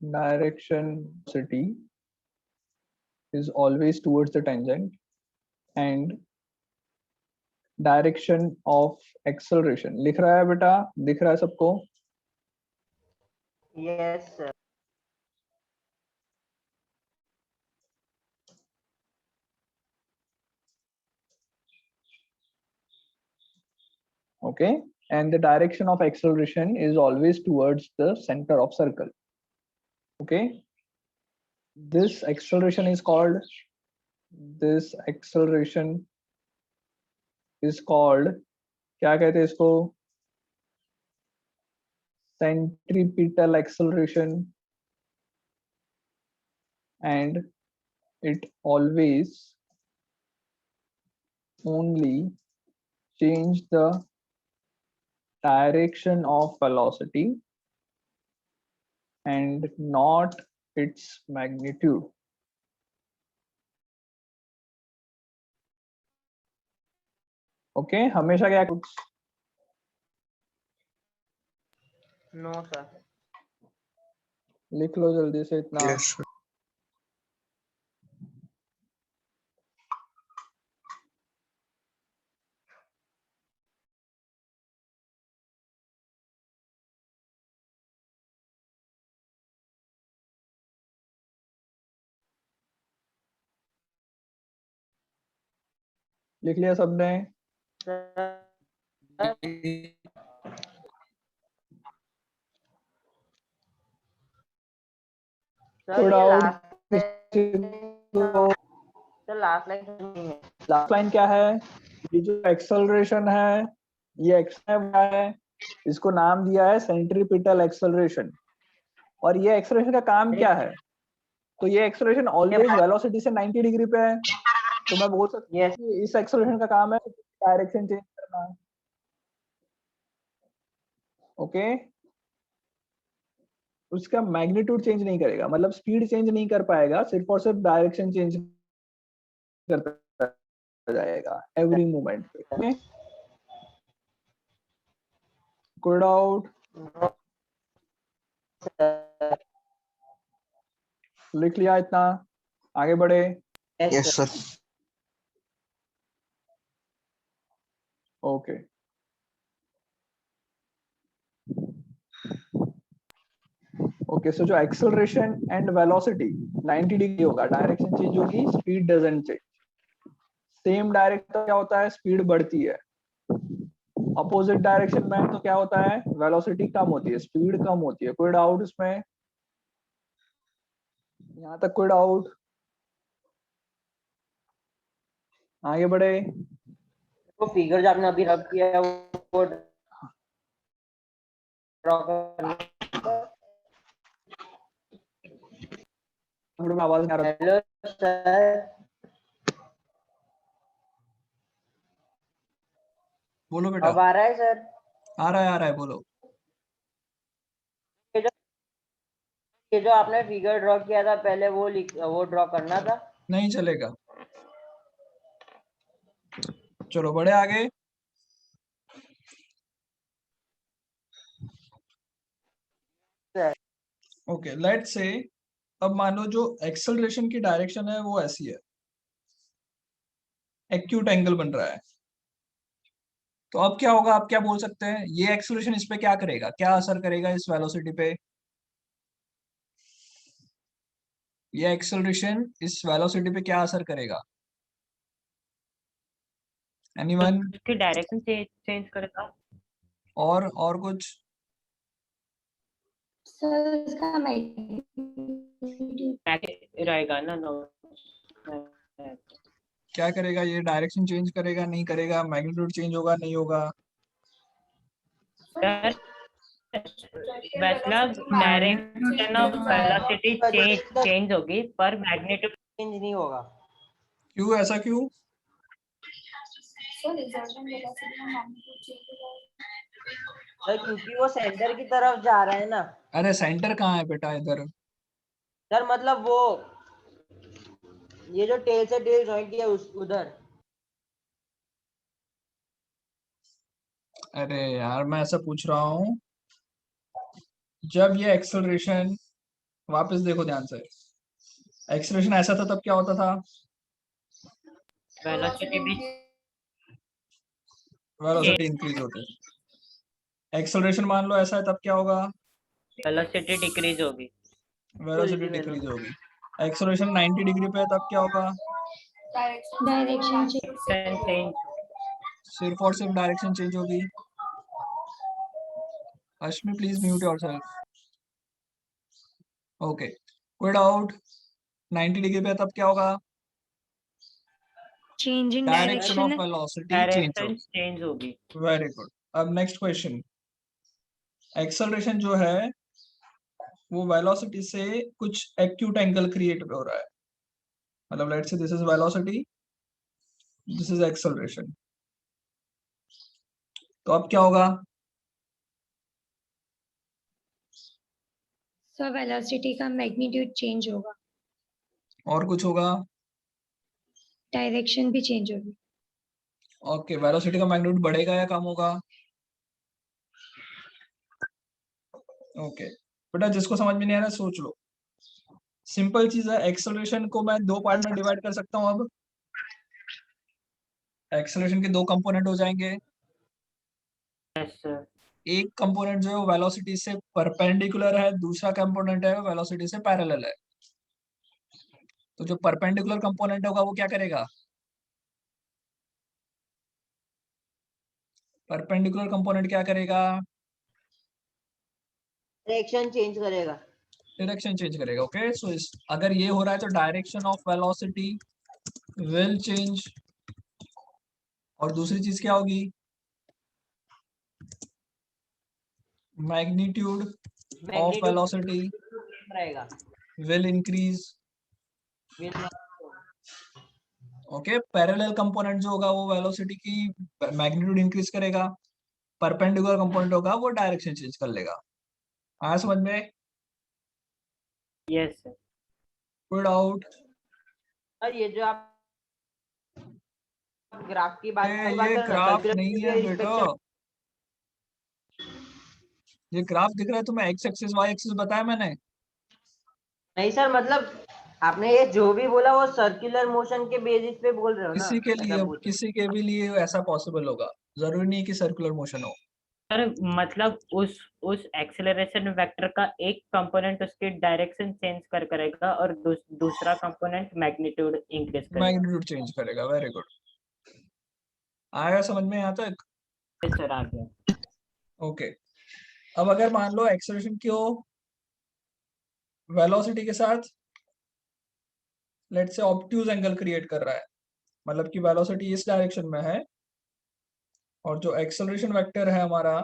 S1: direction velocity is always towards the tangent and direction of acceleration लिख रहा है बेटा, दिख रहा है सबको?
S9: Yes sir.
S1: Okay, and the direction of acceleration is always towards the center of circle. Okay, this acceleration is called क्या कहते हैं इसको, centripetal acceleration, and it always only change the direction of velocity and not its magnitude. Okay, हमेशा क्या कुछ
S9: नो सर।
S1: लिख लो जल्दी से इतना।
S6: Yes sir.
S1: लिख लिया सबने?
S9: सर
S1: Put
S9: ये
S1: out
S9: लास्ट लाइन नहीं है।
S1: लास्ट लाइन क्या है? ये जो एक्सेलरेशन है, ये एक्सेलरेशन है, इसको नाम दिया है सेंट्रीपिटल एक्सेलरेशन। और ये एक्सेलरेशन का काम क्या है? तो ये एक्सेलरेशन ऑलवेज वेलोसिटी से 90 डिग्री पे है, तो मैं बोल सकता हूँ कि इस एक्सेलरेशन का काम है डायरेक्शन चेंज करना। ओके, उसका मैग्नीट्यूड चेंज नहीं करेगा, मतलब स्पीड चेंज नहीं कर पाएगा, सिर्फ और सिर्फ डायरेक्शन चेंज करता जाएगा एवरी मोमेंट पे। गुड आउट, लिख लिया इतना, आगे बढ़े।
S6: Yes sir.
S1: ओके, ओके, सो जो एक्सेलरेशन एंड वेलोसिटी 90 डिग्री होगा, डायरेक्शन चेंज होगी, speed doesn't change. Same direction क्या होता है? स्पीड बढ़ती है। अपोजिट डायरेक्शन में तो क्या होता है? वेलोसिटी कम होती है, स्पीड कम होती है। कोई डाउट इसमें? यहाँ तक कोई डाउट? आगे बढ़े।
S9: वो फिगर जो आपने अभी रब किया है वो ड्रॉ करना।
S1: आवाज नहीं आ रहा।
S9: हेलो सर,
S1: बोलो बेटा।
S9: अब आ रहा है सर?
S1: आ रहा है, बोलो।
S9: ये जो आपने फिगर ड्रॉ किया था पहले वो ड्रॉ करना था।
S1: नहीं चलेगा। चलो बढ़े आगे। ओके, लेट्स से अब मान लो जो एक्सेलरेशन की डायरेक्शन है वो ऐसी है, एक्यूट एंगल बन रहा है। तो अब क्या होगा? आप क्या बोल सकते हैं? ये एक्सेलरेशन इस पे क्या करेगा, क्या असर करेगा इस वेलोसिटी पे? ये एक्सेलरेशन इस वेलोसिटी पे क्या असर करेगा? एनीवन?
S2: उसकी डायरेक्शन चेंज करेगा।
S1: और कुछ?
S11: सर इसका
S2: रहेगा ना।
S1: क्या करेगा ये? डायरेक्शन चेंज करेगा, नहीं करेगा? मैग्नीट्यूड चेंज होगा, नहीं होगा?
S2: सर मतलब डायरेक्शन ऑफ वेलोसिटी चेंज होगी पर मैग्नीट्यूड
S9: चेंज नहीं होगा।
S1: क्यों? ऐसा क्यों?
S9: सर क्योंकि वो सेंटर की तरफ जा रहा है ना।
S1: अरे सेंटर कहाँ है बेटा इधर?
S9: सर मतलब वो ये जो टेल से टेल जॉइंट किया उधर।
S1: अरे यार, मैं ऐसा पूछ रहा हूँ, जब ये एक्सेलरेशन, वापस देखो ध्यान से, एक्सेलरेशन ऐसा था तब क्या होता था? वेलोसिटी इंक्रीज होती है। एक्सेलरेशन मान लो ऐसा है तब क्या होगा?
S2: वेलोसिटी डिक्रीज होगी।
S1: वेलोसिटी डिक्रीज होगी। एक्सेलरेशन 90 डिग्री पे है तब क्या होगा?
S11: Direction
S2: change.
S1: सिर्फ और सिर्फ डायरेक्शन चेंज होगी। Ashmi please mute yourself. Okay, कोई डाउट? 90 डिग्री पे तब क्या होगा?
S11: Change in
S1: direction of
S11: direction
S1: velocity
S2: change होगी।
S1: Very good. अब नेक्स्ट क्वेश्चन, एक्सेलरेशन जो है वो वेलोसिटी से कुछ एक्यूट एंगल क्रिएट हो रहा है, मतलब let's say this is velocity, this is acceleration. तो अब क्या होगा?
S11: सो वेलोसिटी का मैग्नीट्यूड चेंज होगा,
S1: और कुछ होगा?
S11: डायरेक्शन भी चेंज होगी।
S1: ओके, वेलोसिटी का मैग्नीट्यूड बढ़ेगा या कम होगा? ओके बेटा, जिसको समझ में नहीं आ रहा सोच लो, सिंपल चीज है। एक्सेलरेशन को मैं दो पार्ट में डिवाइड कर सकता हूँ। अब एक्सेलरेशन के दो कंपोनेंट हो जाएंगे। एक कंपोनेंट जो है वो वेलोसिटी से परपेंडिकुलर है, दूसरा कंपोनेंट है वेलोसिटी से पैरेलल है। तो जो परपेंडिकुलर कंपोनेंट होगा वो क्या करेगा? परपेंडिकुलर कंपोनेंट क्या करेगा?
S9: डायरेक्शन चेंज करेगा।
S1: डायरेक्शन चेंज करेगा। ओके, सो इस अगर ये हो रहा है तो direction of velocity will change. और दूसरी चीज क्या होगी? मैग्नीट्यूड ऑफ वेलोसिटी
S9: रहेगा।
S1: will increase। Okay, parallel component जो होगा वो वेलोसिटी की मैग्नीट्यूड इंक्रीज करेगा, परपेंडिकुलर कंपोनेंट होगा वो डायरेक्शन चेंज कर लेगा। आया समझ में?
S2: Yes sir.
S1: कोई डाउट?
S9: और ये जो आप ग्राफ की बात
S1: ये
S9: करो ना,
S1: ग्राफ
S9: circular
S1: नहीं
S9: के
S1: है बेटा,
S9: inspection-
S1: ये ग्राफ दिख रहा है तुम्हें? एक्स एक्सिस वाई एक्सिस बताया मैंने।
S9: नहीं सर, मतलब आपने ये जो भी बोला वो सर्कुलर मोशन के बेसिस पे बोल रहे हो ना?
S1: किसी के
S9: ऐसा
S1: लिए,
S9: पूछ-
S1: किसी के भी लिए ऐसा पॉसिबल होगा, जरूरी नहीं कि सर्कुलर मोशन हो।
S2: सर मतलब उस एक्सेलरेशन वेक्टर का एक कंपोनेंट उसकी डायरेक्शन चेंज करेगा और दूसरा कंपोनेंट मैग्नीट्यूड इंक्रीज करेगा।
S1: मैग्नीट्यूड चेंज करेगा। वेरी गुड, आया समझ में यहाँ तक?
S2: सर आ गया।
S1: ओके, अब अगर मान लो एक्सेलरेशन की हो वेलोसिटी के साथ, let's say obtuse angle create कर रहा है, मतलब कि वेलोसिटी इस डायरेक्शन में है और जो एक्सेलरेशन वेक्टर है हमारा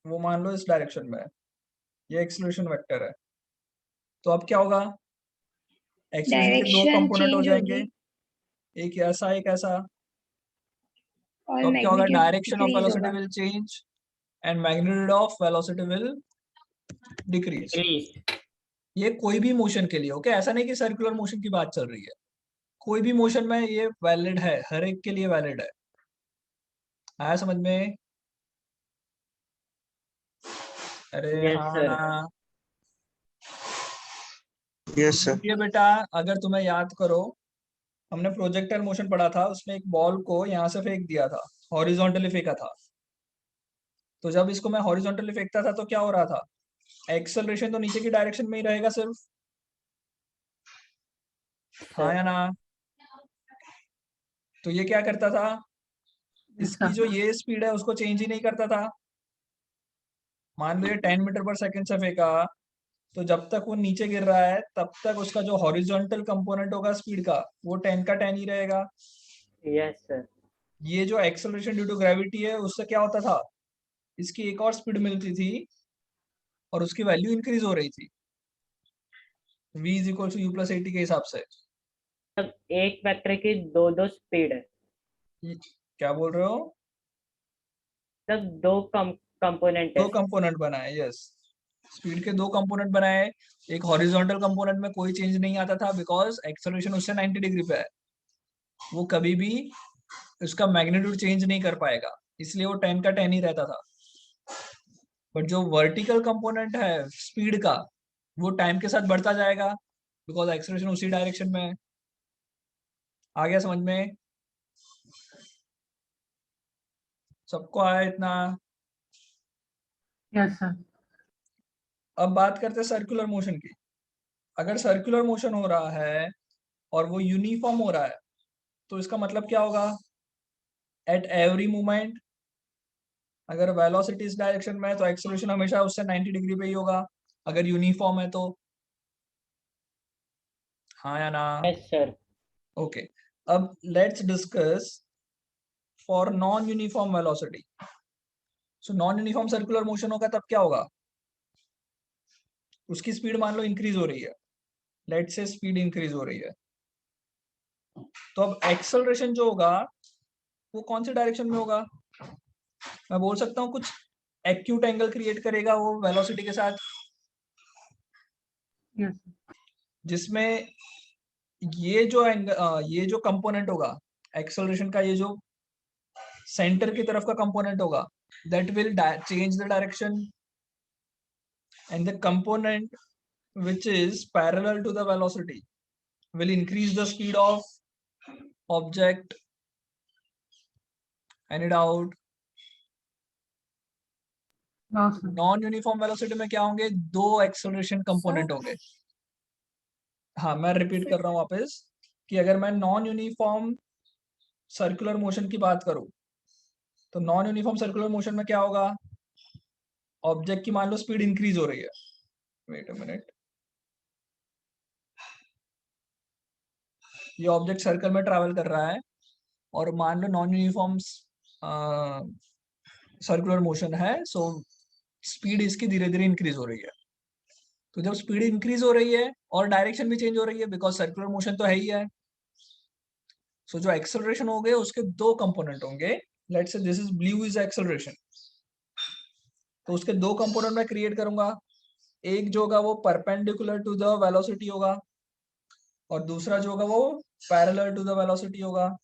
S1: वो मान लो इस डायरेक्शन में है, ये एक्सेलरेशन वेक्टर है। तो अब क्या होगा? एक्सेलरेशन के दो
S11: डायरेक्शन
S1: कंपोनेंट हो
S11: चेंज
S1: जाएंगे,
S11: होगी
S1: एक ऐसा एक ऐसा।
S11: और
S1: तो अब क्या होगा?
S11: Magnitude
S1: direction of
S11: decrease
S1: velocity
S11: होगा।
S1: Will change and magnitude of velocity will decrease. ये कोई भी मोशन के लिए, ओके, ऐसा नहीं कि सर्कुलर मोशन की बात चल रही है, कोई भी मोशन में ये वैलिड है, हर एक के लिए वैलिड है। आया समझ में? अरे
S2: Yes,
S1: हाँ
S2: sir.
S1: ना?
S6: Yes sir.
S1: ये बेटा अगर तुम्हें याद करो, हमने प्रोजेक्टाइल मोशन पढ़ा था, उसमें एक बॉल को यहाँ से फेंक दिया था, हॉरिजॉन्टली फेंका था। तो जब इसको मैं हॉरिजॉन्टली फेंकता था तो क्या हो रहा था? एक्सेलरेशन तो नीचे की डायरेक्शन में ही रहेगा सिर्फ, हाँ या ना? तो ये क्या करता था? इसकी जो ये स्पीड है उसको चेंज ही नहीं करता था। मान लो ये 10 मीटर पर सेकंड से फेंका, तो जब तक वो नीचे गिर रहा है तब तक उसका जो हॉरिजॉन्टल कंपोनेंट होगा स्पीड का वो 10 का 10 ही रहेगा।
S2: Yes sir.
S1: ये जो एक्सेलरेशन ड्यू टू ग्रेविटी है उससे क्या होता था? इसकी एक और स्पीड मिलती थी और उसकी वैल्यू इंक्रीज हो रही थी, v is equal to u plus 80 के हिसाब से।
S2: एक वेक्टर की दो स्पीड है।
S1: क्या बोल रहे हो?
S2: तब दो कंपोनेंट है।
S1: दो कंपोनेंट बनाए, यस, स्पीड के दो कंपोनेंट बनाए। एक हॉरिजॉन्टल कंपोनेंट में कोई चेंज नहीं आता था बिकॉज एक्सेलरेशन उससे 90 डिग्री पे है, वो कभी भी उसका मैग्नीट्यूड चेंज नहीं कर पाएगा, इसलिए वो 10 का 10 ही रहता था। बट जो वर्टिकल कंपोनेंट है स्पीड का वो टाइम के साथ बढ़ता जाएगा बिकॉज एक्सेलरेशन उसी डायरेक्शन में है। आ गया समझ में? सबको आया इतना?
S5: Yes sir.
S1: अब बात करते हैं सर्कुलर मोशन की। अगर सर्कुलर मोशन हो रहा है और वो यूनिफॉर्म हो रहा है तो इसका मतलब क्या होगा? एट एवरी मोमेंट, अगर वेलोसिटी इस डायरेक्शन में है तो एक्सेलरेशन हमेशा उससे 90 डिग्री पे ही होगा अगर यूनिफॉर्म है तो, हाँ या ना?
S2: Yes sir.
S1: ओके, अब let's discuss for non uniform velocity. So non uniform circular motion होगा तब क्या होगा? उसकी स्पीड मान लो इंक्रीज हो रही है, लेट्स से स्पीड इंक्रीज हो रही है, तो अब एक्सेलरेशन जो होगा वो कौन से डायरेक्शन में होगा? मैं बोल सकता हूँ कुछ एक्यूट एंगल क्रिएट करेगा वो वेलोसिटी के साथ,
S5: यस
S1: जिसमें ये जो ये जो कंपोनेंट होगा एक्सेलरेशन का, ये जो सेंटर की तरफ का कंपोनेंट होगा, that will change the direction, and the component which is parallel to the velocity will increase the speed of object. Any doubt? Non uniform velocity में क्या होंगे? दो एक्सेलरेशन कंपोनेंट होंगे। हाँ, मैं रिपीट कर रहा हूँ वापस कि अगर मैं नॉन यूनिफॉर्म सर्कुलर मोशन की बात करूं तो नॉन यूनिफॉर्म सर्कुलर मोशन में क्या होगा, ऑब्जेक्ट की मान लो स्पीड इंक्रीज हो रही है, वेट अ मिनट, ये ऑब्जेक्ट सर्कल में ट्रैवल कर रहा है और मान लो नॉन यूनिफॉर्म सर्कुलर मोशन है, सो स्पीड इसकी धीरे धीरे इंक्रीज हो रही है। तो जब स्पीड इंक्रीज हो रही है और डायरेक्शन भी चेंज हो रही है, बिकॉज सर्कुलर मोशन तो है ही है, सो जो एक्सेलरेशन होंगे उसके दो कंपोनेंट होंगे। Let's say this is blue is acceleration, तो उसके दो कंपोनेंट मैं क्रिएट करूंगा, एक जो होगा वो परपेंडिकुलर टू द वेलोसिटी होगा और दूसरा जो होगा वो पैरेलल टू द वेलोसिटी होगा।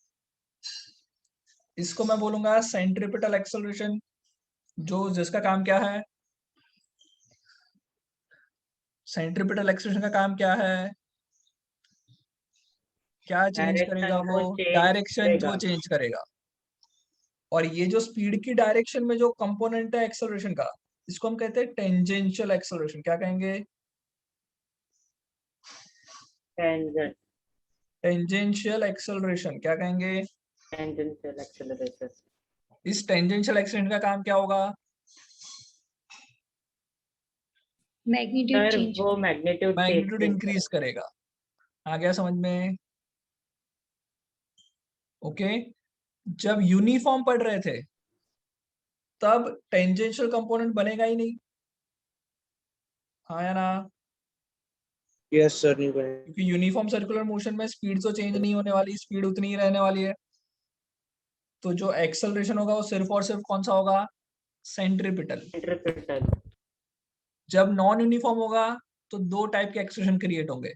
S1: इसको मैं बोलूंगा सेंट्रिपिटल एक्सेलरेशन, जो जिसका काम क्या है, सेंट्रिपिटल एक्सेलरेशन का काम क्या है, क्या चेंज करेगा,
S2: डायरेक्शन
S1: वो
S2: को चेंज
S1: डायरेक्शन को
S2: करेगा।
S1: चेंज करेगा। और ये जो स्पीड की डायरेक्शन में जो कंपोनेंट है एक्सेलरेशन का, इसको हम कहते हैं टेंजेंशियल एक्सेलरेशन। क्या कहेंगे,
S2: टेंजेंट
S1: टेंजेंशियल एक्सेलरेशन, क्या कहेंगे।
S2: Tangential acceleration.
S1: इस टेंजेंशियल एक्सेलरेशन का काम क्या होगा,
S11: मैग्नीट्यूड
S2: सर
S11: चेंज।
S2: वो मैग्नीट्यूड
S1: मैग्नीट्यूड इंक्रीज करेगा। आ गया समझ में, ओके। जब यूनिफॉर्म पढ़ रहे थे तब टेंजेंशियल कंपोनेंट बनेगा ही नहीं, हाँ या ना,
S6: यस सर, नहीं बने।
S1: क्योंकि यूनिफॉर्म सर्कुलर मोशन में स्पीड तो चेंज नहीं होने वाली, स्पीड उतनी ही रहने वाली है। तो जो एक्सेलरेशन होगा वो सिर्फ और सिर्फ कौन सा होगा, सेंट्रिपिटल।
S2: सेंट्रिपिटल।
S1: जब नॉन यूनिफॉर्म होगा तो दो टाइप के एक्सेलरेशन क्रिएट होंगे,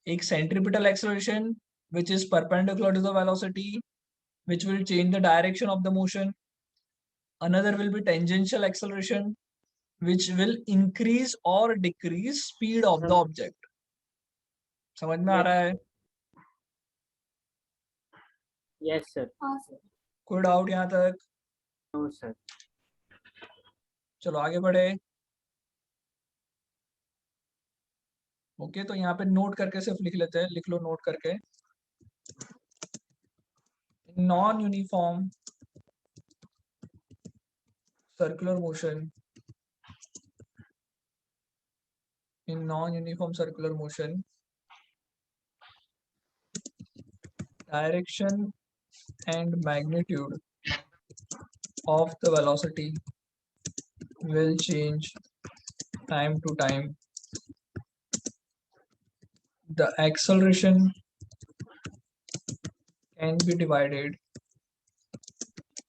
S1: एक centripetal acceleration which is perpendicular to the velocity, which will change the direction of the motion. Another will be tangential acceleration, which will increase or decrease speed of the object. समझ में आ रहा है,
S2: यस सर।
S8: हाँ सर।
S1: कोई डाउट यहाँ तक,
S2: नो सर।
S1: चलो आगे बढ़े। ओके, तो यहाँ पे नोट करके सिर्फ लिख लेते हैं, लिख लो नोट करके। Non uniform circular motion, in non-uniform circular motion, direction and magnitude of the velocity will change time to time. The acceleration can be divided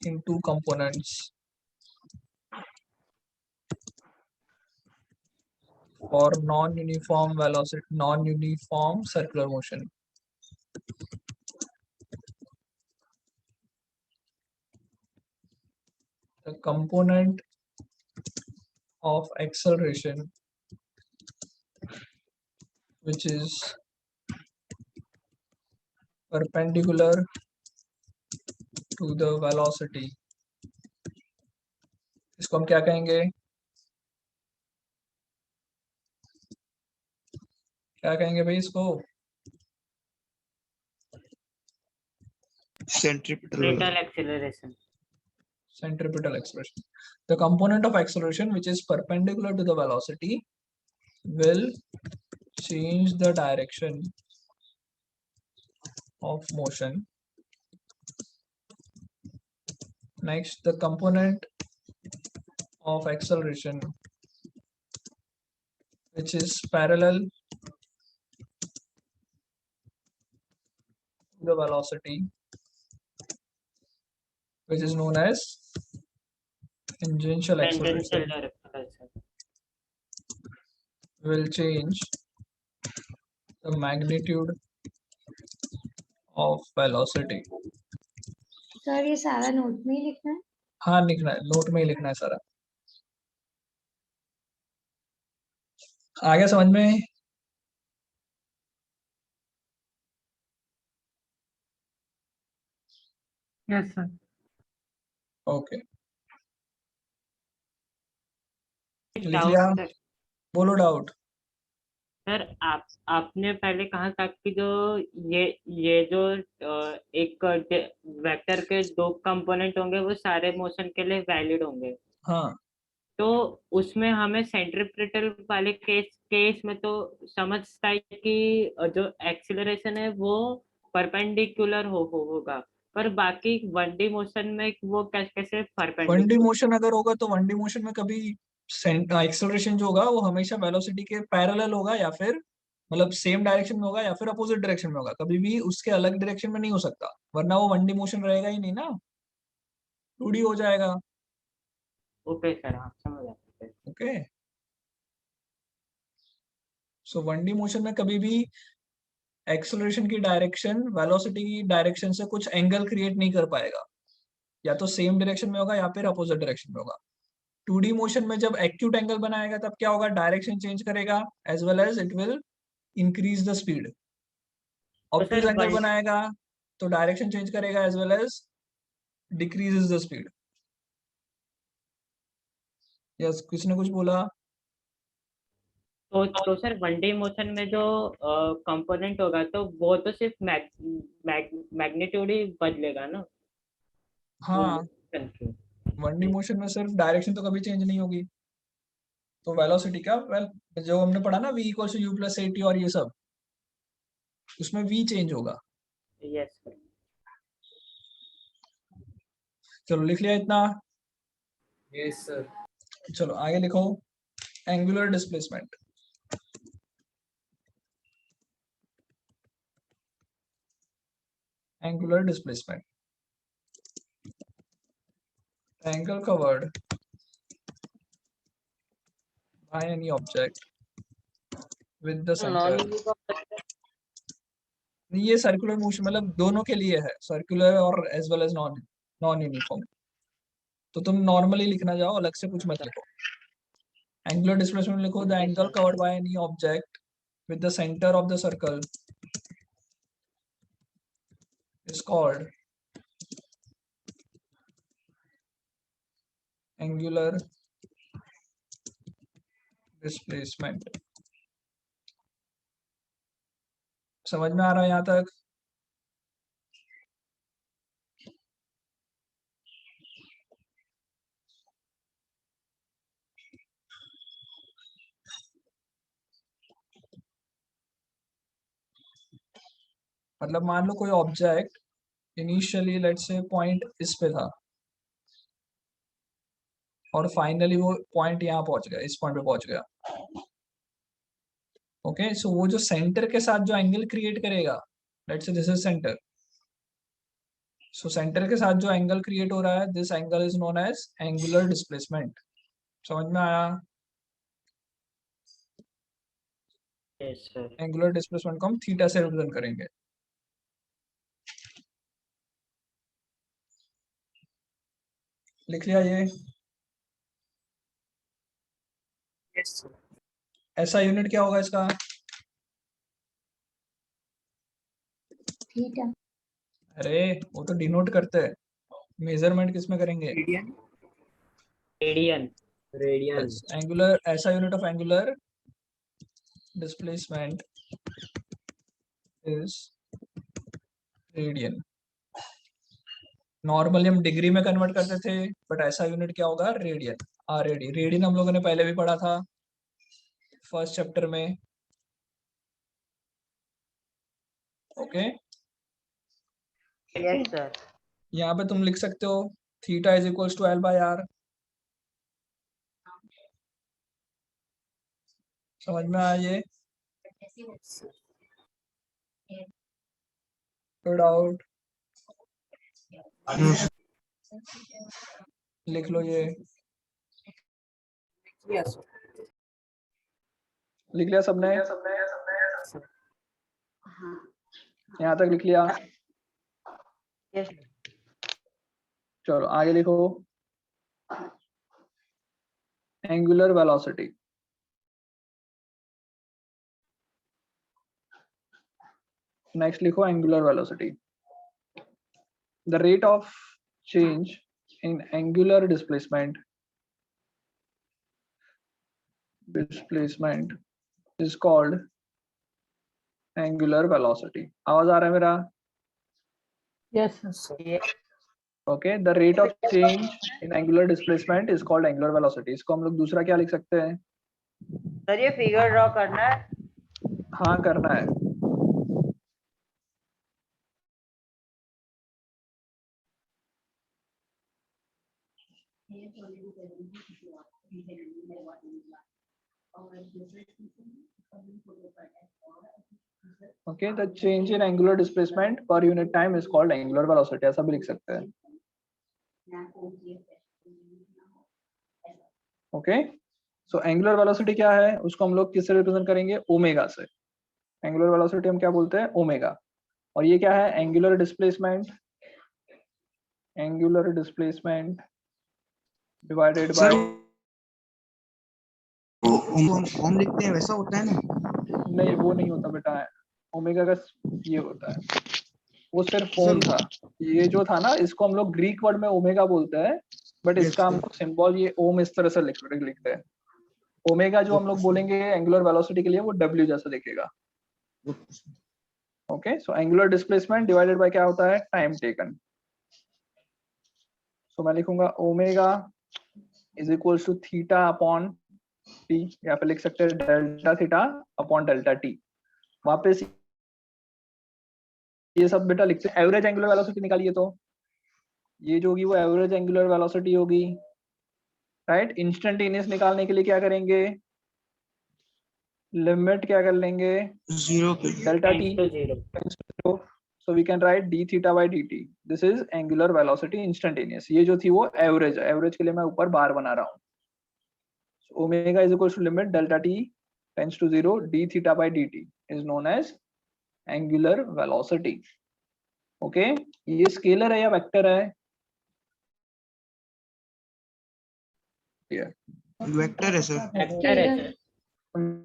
S1: in two components. For non-uniform velocity, non-uniform circular motion. The component of acceleration, which is perpendicular to the velocity, इसको हम क्या कहेंगे, क्या कहेंगे भाई इसको,
S6: centripetal
S2: acceleration.
S1: Centripetal acceleration. The component of acceleration which is perpendicular to the velocity will change the direction of motion. Next, the component of acceleration which is parallel to the velocity, which is known as tangential acceleration, will change the magnitude of velocity.
S11: Sir ये सारा नोट में ही लिखना है?
S1: हाँ लिखना है, नोट में ही लिखना है सारा। आ गया समझ में,
S5: यस सर।
S1: ओके लिख लिया, बोलो डाउट।
S2: सर आपने पहले कहा था कि जो ये जो एक वेक्टर के दो कंपोनेंट होंगे वो सारे मोशन के लिए वैलिड होंगे।
S1: हाँ,
S2: तो उसमें हमें सेंट्रीपिटल वाले केस में तो समझता है कि जो एक्सीलरेशन है वो परपेंडिकुलर होगा, पर बाकी 1D मोशन में वो कैसे
S1: 1D
S2: परपेंडिकुलर?
S1: मोशन अगर होगा तो 1D मोशन में कभी एक्सेलरेशन जो होगा वो हमेशा वेलोसिटी के पैरेलल होगा, या फिर मतलब सेम डायरेक्शन में होगा, या फिर अपोजिट डायरेक्शन में होगा। कभी भी उसके अलग डायरेक्शन में नहीं हो सकता, वरना वो 1D मोशन रहेगा ही नहीं ना, 2D हो जाएगा।
S2: ओके सर, हाँ समझ आया।
S1: ओके, सो 1D मोशन में कभी भी एक्सेलरेशन की डायरेक्शन वेलोसिटी की डायरेक्शन से कुछ एंगल क्रिएट नहीं कर पाएगा, या तो सेम डायरेक्शन में होगा या फिर अपोजिट डायरेक्शन में होगा। 2D मोशन में जब एक्यूट एंगल बनाएगा तब क्या होगा, डायरेक्शन चेंज करेगा as well as it will increase the speed.
S2: तो
S1: ऑब्टूज
S2: सर
S1: एंगल बनाएगा तो डायरेक्शन चेंज करेगा as well as decreases the speed. Yes, किसी ने कुछ बोला?
S2: तो सर 1D मोशन में जो कंपोनेंट होगा तो वो तो सिर्फ मैग्नीट्यूड ही बदलेगा ना?
S1: हाँ, 1D मोशन में सिर्फ डायरेक्शन तो कभी चेंज नहीं होगी। तो वेलोसिटी का जो हमने पढ़ा ना v equals to u plus a t और ये सब, उसमें v चेंज होगा।
S2: Yes sir.
S1: चलो लिख लिया इतना।
S3: Yes sir.
S1: चलो आगे लिखो, angular displacement. Angular displacement, angle covered by any object with the center। ये सर्कुलर मोशन मतलब दोनों के लिए है, सर्कुलर और as well as non uniform. तो तुम नॉर्मली लिखना जाओ, अलग से कुछ मत लिखो। एंगुलर डिस्प्लेसमेंट लिखो, the angle covered by any object with the center of the circle is called angular displacement। समझ में आ रहा है यहाँ तक? मतलब मान लो कोई object initially let's say point इस पे था, और फाइनली वो पॉइंट यहाँ पहुंच गया, इस पॉइंट पे पहुंच गया। ओके, सो वो जो सेंटर के साथ जो एंगल क्रिएट करेगा, let's say this is centre, so centre के साथ जो एंगल क्रिएट हो रहा है, this angle is known as angular displacement. समझ में आया?
S2: Yes sir.
S1: एंगुलर डिस्प्लेसमेंट को हम थीटा से रिप्रेजेंट करेंगे। लिख लिया ये?
S6: Yes sir.
S1: ऐसा यूनिट क्या होगा इसका?
S11: थीटा।
S1: अरे वो तो डिनोट करते हैं, मेजरमेंट किस में करेंगे?
S6: रेडियन।
S2: रेडियन।
S4: रेडियन।
S1: एंगुलर, ऐसा unit of angular displacement is radian. Normally हम डिग्री में कन्वर्ट करते थे, बट ऐसा यूनिट क्या होगा? रेडियन। RAD, रेडियन हम लोगों ने पहले भी पढ़ा था फर्स्ट चैप्टर में। Okay,
S9: yes sir.
S1: यहाँ पे तुम लिख सकते हो theta is equals to L/R। समझ में आया ये? डाउट? लिख लो ये।
S6: यस
S1: लिख लिया सबने? यहाँ तक लिख लिया?
S9: यस।
S1: चलो आगे लिखो, एंगुलर वेलोसिटी। नेक्स्ट लिखो angular velocity, the rate of change in angular displacement is called angular velocity. आवाज आ रहा है मेरा?
S5: Yes, sir.
S1: Okay, the rate of change in angular displacement is called angular velocity. इसको हम लोग दूसरा क्या लिख सकते हैं?
S9: सर ये फिगर ड्रॉ करना है।
S1: हाँ करना है। Okay, the change in angular displacement per unit time is called angular velocity, ऐसा भी लिख सकते हैं। ओके, सो एंगुलर वेलोसिटी क्या है, उसको हम लोग किससे रिप्रेजेंट करेंगे? ओमेगा से। एंगुलर वेलोसिटी हम क्या बोलते हैं? ओमेगा। और ये क्या है? Angular displacement. Angular displacement divided by,
S7: ओम लिखते हैं वैसा होता है ना?
S1: नहीं वो नहीं होता बेटा, ओमेगा का ये होता है, वो सिर्फ ओम था। ये जो था ना, इसको हम लोग ग्रीक वर्ड में ओमेगा बोलते हैं, बट इसका हम लोग सिंबल ये ओम इस तरह से लिखते हैं। ओमेगा जो हम लोग बोलेंगे एंगुलर वेलोसिटी के लिए, वो डब्ल्यू जैसा दिखेगा। Okay, so angular displacement divided by क्या होता है? Time taken. सो मैं लिखूंगा omega is equal to theta upon t, यहाँ पे लिख सकते हैं delta theta upon delta t. वापस ये सब बेटा लिखते हैं। एवरेज एंगुलर वेलोसिटी निकालिए, तो ये जो होगी वो एवरेज एंगुलर वेलोसिटी होगी, राइट। इंस्टेंटेनियस निकालने के लिए क्या करेंगे? लिमिट क्या कर लेंगे?
S7: 0 पे
S1: delta T
S2: Tends to 0.
S1: so we can write d theta by dt. this is angular velocity instantaneous। ये जो थी वो एवरेज है, एवरेज के लिए मैं ऊपर बार बना रहा हूँ। so omega is equal to limit delta t tends to 0 d theta by dt is known as angular velocity। okay, ये स्केलर है या वेक्टर है?
S7: वेक्टर है सर।
S2: Vector है sir.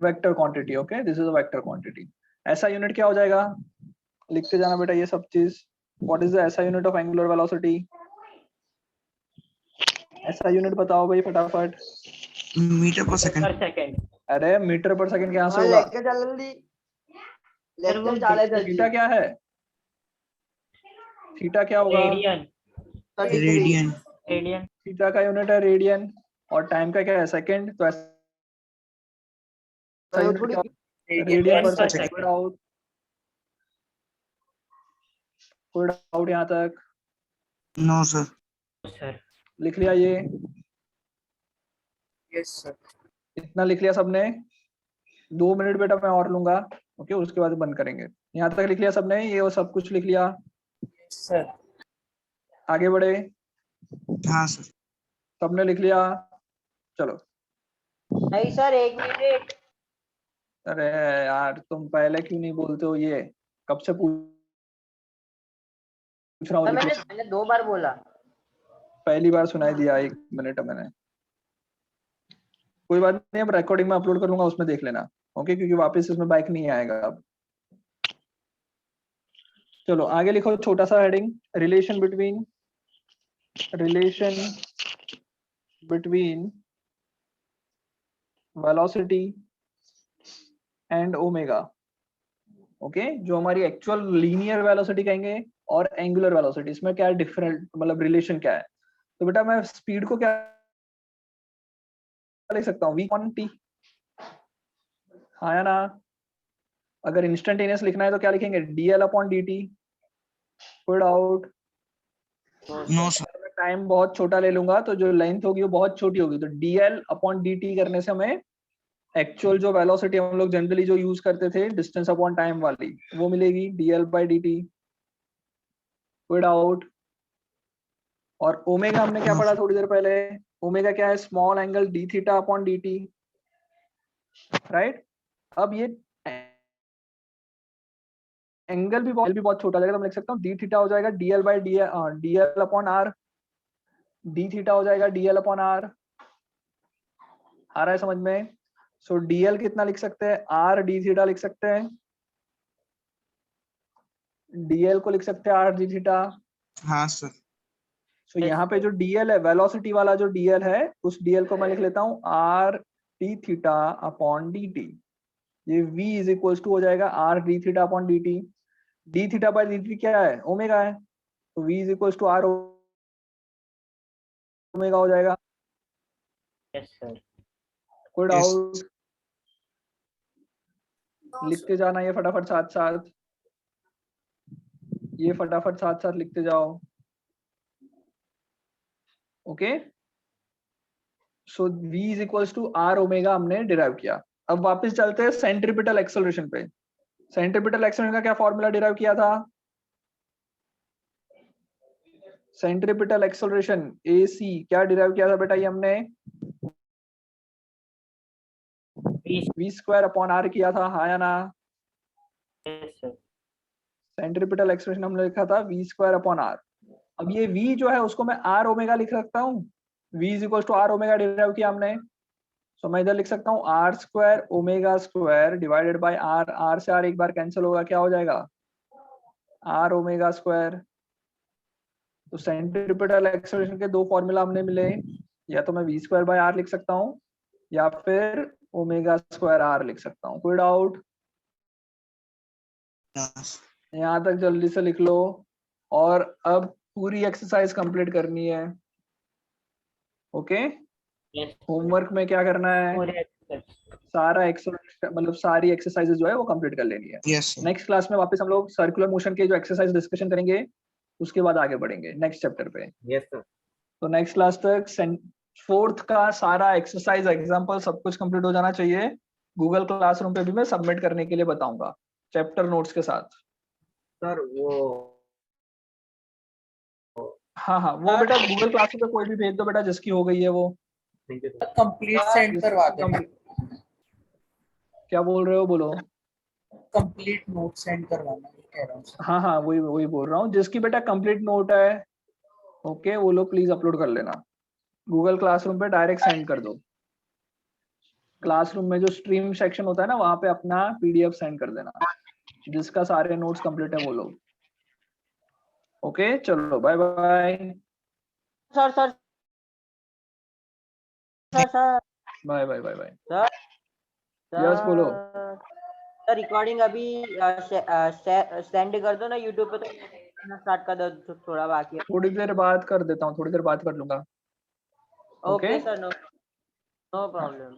S1: Vector quantity. Okay, this is a vector quantity. ऐसा यूनिट क्या हो जाएगा? लिखते जाना बेटा ये सब चीज। व्हाट इज द ऐसा यूनिट ऑफ एंगुलर वेलोसिटी? ऐसा यूनिट बताओ भाई फटाफट।
S7: मीटर पर
S2: Per
S7: सेकंड।
S2: second.
S1: अरे मीटर पर सेकंड कहाँ से
S9: हाँ,
S1: होगा?
S9: लेक्चर चल जल्दी।
S2: सर वो
S9: लेक्चर चाले जल्दी।
S1: थीटा क्या है? थीटा क्या होगा?
S2: रेडियन.
S7: रेडियन।
S2: रेडियन.
S1: थीटा का यूनिट है रेडियन, और टाइम का क्या है? सेकंड। तो ऐसा यूनिट क्या होगा? रेडियन पर सेकंड। कोई डाउट यहाँ तक?
S7: No sir.
S2: सर.
S1: लिख लिया ये?
S6: Yes sir.
S1: इतना लिख लिया सबने? 2 मिनट बेटा मैं और लूंगा। ओके, उसके बाद बंद करेंगे। यहाँ तक लिख लिया सबने? ये वो सब कुछ लिख लिया?
S6: सर।
S1: आगे बढ़े?
S7: हाँ सर।
S1: सबने लिख लिया? चलो।
S9: नहीं सर, 1 मिनट।
S1: अरे यार, तुम पहले क्यों नहीं बोलते हो? ये कब से पूछ रहा हूँ।
S9: मैंने 2 बार बोला।
S1: पहली बार सुनाई दिया, 1 मिनट मैंने। कोई बात नहीं, अब रिकॉर्डिंग में अपलोड कर लूंगा, उसमें देख लेना। ओके, क्योंकि वापस इसमें बैक नहीं आएगा अब। चलो आगे लिखो, छोटा सा heading, relation between velocity and omega. Okay, जो हमारी एक्चुअल लीनियर वेलोसिटी कहेंगे और एंगुलर वेलोसिटी, इसमें क्या डिफरेंट, मतलब रिलेशन क्या है? तो बेटा मैं स्पीड को क्या लिख सकता हूँ? v/t। हाँ या ना? अगर इंस्टेंटेनियस लिखना है तो क्या लिखेंगे? dl/dt। कोई डाउट?
S7: No sir.
S1: टाइम बहुत छोटा ले लूंगा तो जो लेंथ होगी वो बहुत छोटी होगी, तो dl/dt करने से हमें एक्चुअल जो वेलोसिटी हम लोग जनरली जो यूज करते थे डिस्टेंस अपॉन टाइम वाली, वो मिलेगी dl/dt। कोई डाउट? और ओमेगा हमने क्या पढ़ा थोड़ी देर पहले? ओमेगा क्या है? Small angle d θ/dt, right. अब ये एंगल भी बहुत छोटा जाएगा, तो मैं लिख सकता हूँ d θ हो जाएगा dl/r, d θ हो जाएगा dl/r। आ रहा है समझ में? सो dl कितना लिख सकते हैं? r d θ लिख सकते हैं। dl को लिख सकते हैं r d θ।
S7: हाँ सर।
S1: सो यहाँ पे जो dl है, वेलोसिटी वाला जो dl है, उस dl को मैं लिख लेता हूँ r d θ/dt। ये v इज इक्वल्स टू हो जाएगा r d theta upon dt। d theta by dt क्या है, ओमेगा है, तो v is equals to r omega हो जाएगा।
S2: Yes, sir.
S1: कोई
S7: Yes.
S1: डाउट?
S8: No,
S1: लिखते
S8: sir.
S1: जाना ये फटाफट साथ साथ, ये फटाफट साथ साथ लिखते जाओ। Okay, so v is equals to r omega हमने डिराइव किया। अब वापस चलते हैं सेंट्रीपिटल एक्सेलरेशन पे। सेंट्रीपिटल एक्सेलरेशन का क्या फॉर्मूला डिराइव किया था? सेंट्रीपिटल एक्सेलरेशन AC क्या डिराइव किया था बेटा? ये हमने v स्क्वायर अपॉन r किया था, हाँ या ना?
S2: Yes, sir.
S1: सेंट्रीपिटल एक्सेलरेशन हमने लिखा था v स्क्वायर अपॉन r। अब ये v जो है उसको मैं r ओमेगा लिख सकता हूँ, v is equal to r omega derive किया हमने, सो मैं इधर लिख सकता हूँ r square omega square divided by r, r से r एक बार कैंसिल होगा, क्या हो जाएगा? r omega square. तो सेंट्रीपिटल एक्सेलरेशन के दो फॉर्मूला हमने मिले, या तो मैं v स्क्वायर बाय r लिख सकता हूँ या फिर ओमेगा स्क्वायर r लिख सकता हूँ। कोई डाउट?
S7: Yes.
S1: यहाँ तक जल्दी से लिख लो। और अब पूरी एक्सरसाइज कंप्लीट करनी है। Okay,
S2: Yes.
S1: होमवर्क में क्या करना है?
S2: More exercise.
S1: सारा एक्सरसाइज मतलब सारी एक्सरसाइजेज जो है वो कंप्लीट कर लेनी है।
S7: Yes, sir.
S1: नेक्स्ट क्लास में वापस हम लोग सर्कुलर मोशन के जो एक्सरसाइज डिस्कशन करेंगे, उसके बाद आगे बढ़ेंगे नेक्स्ट चैप्टर पे।
S4: Yes sir.
S1: तो नेक्स्ट क्लास तक फोर्थ का सारा एक्सरसाइज एग्जांपल सब कुछ कंप्लीट हो जाना चाहिए। गूगल क्लासरूम पे भी मैं सबमिट करने के लिए बताऊंगा चैप्टर नोट्स के साथ।
S4: सर वो
S1: हाँ हाँ, वो बेटा गूगल क्लासरूम पे कोई भी भेज दो बेटा जिसकी हो गई है वो।
S4: Thank you sir.
S6: Complete send करवा देना,
S1: क्या बोल रहे हो, बोलो।
S6: कंप्लीट नोट सेंड करवाना, ये कह रहा हूँ सर।
S1: हाँ हाँ, वही वही बोल रहा हूँ, जिसकी बेटा कंप्लीट नोट है ओके, वो लोग प्लीज अपलोड कर लेना। गूगल क्लासरूम पे डायरेक्ट सेंड कर दो। क्लासरूम में जो स्ट्रीम सेक्शन होता है ना, वहां पे अपना PDF सेंड कर देना, जिसका सारे नोट्स कंप्लीट है वो लोग। ओके, चलो bye bye.
S9: Sir sir sir sir
S1: bye bye bye bye.
S9: Sir
S1: yes बोलो।
S9: सर रिकॉर्डिंग अभी सेंड कर दो ना यूट्यूब पे, तो स्टार्ट कर दो, थोड़ा बाकी है।
S1: थोड़ी देर बात कर देता हूँ, थोड़ी देर बात कर लूंगा।
S9: Okay
S1: okay
S9: sir, no problem.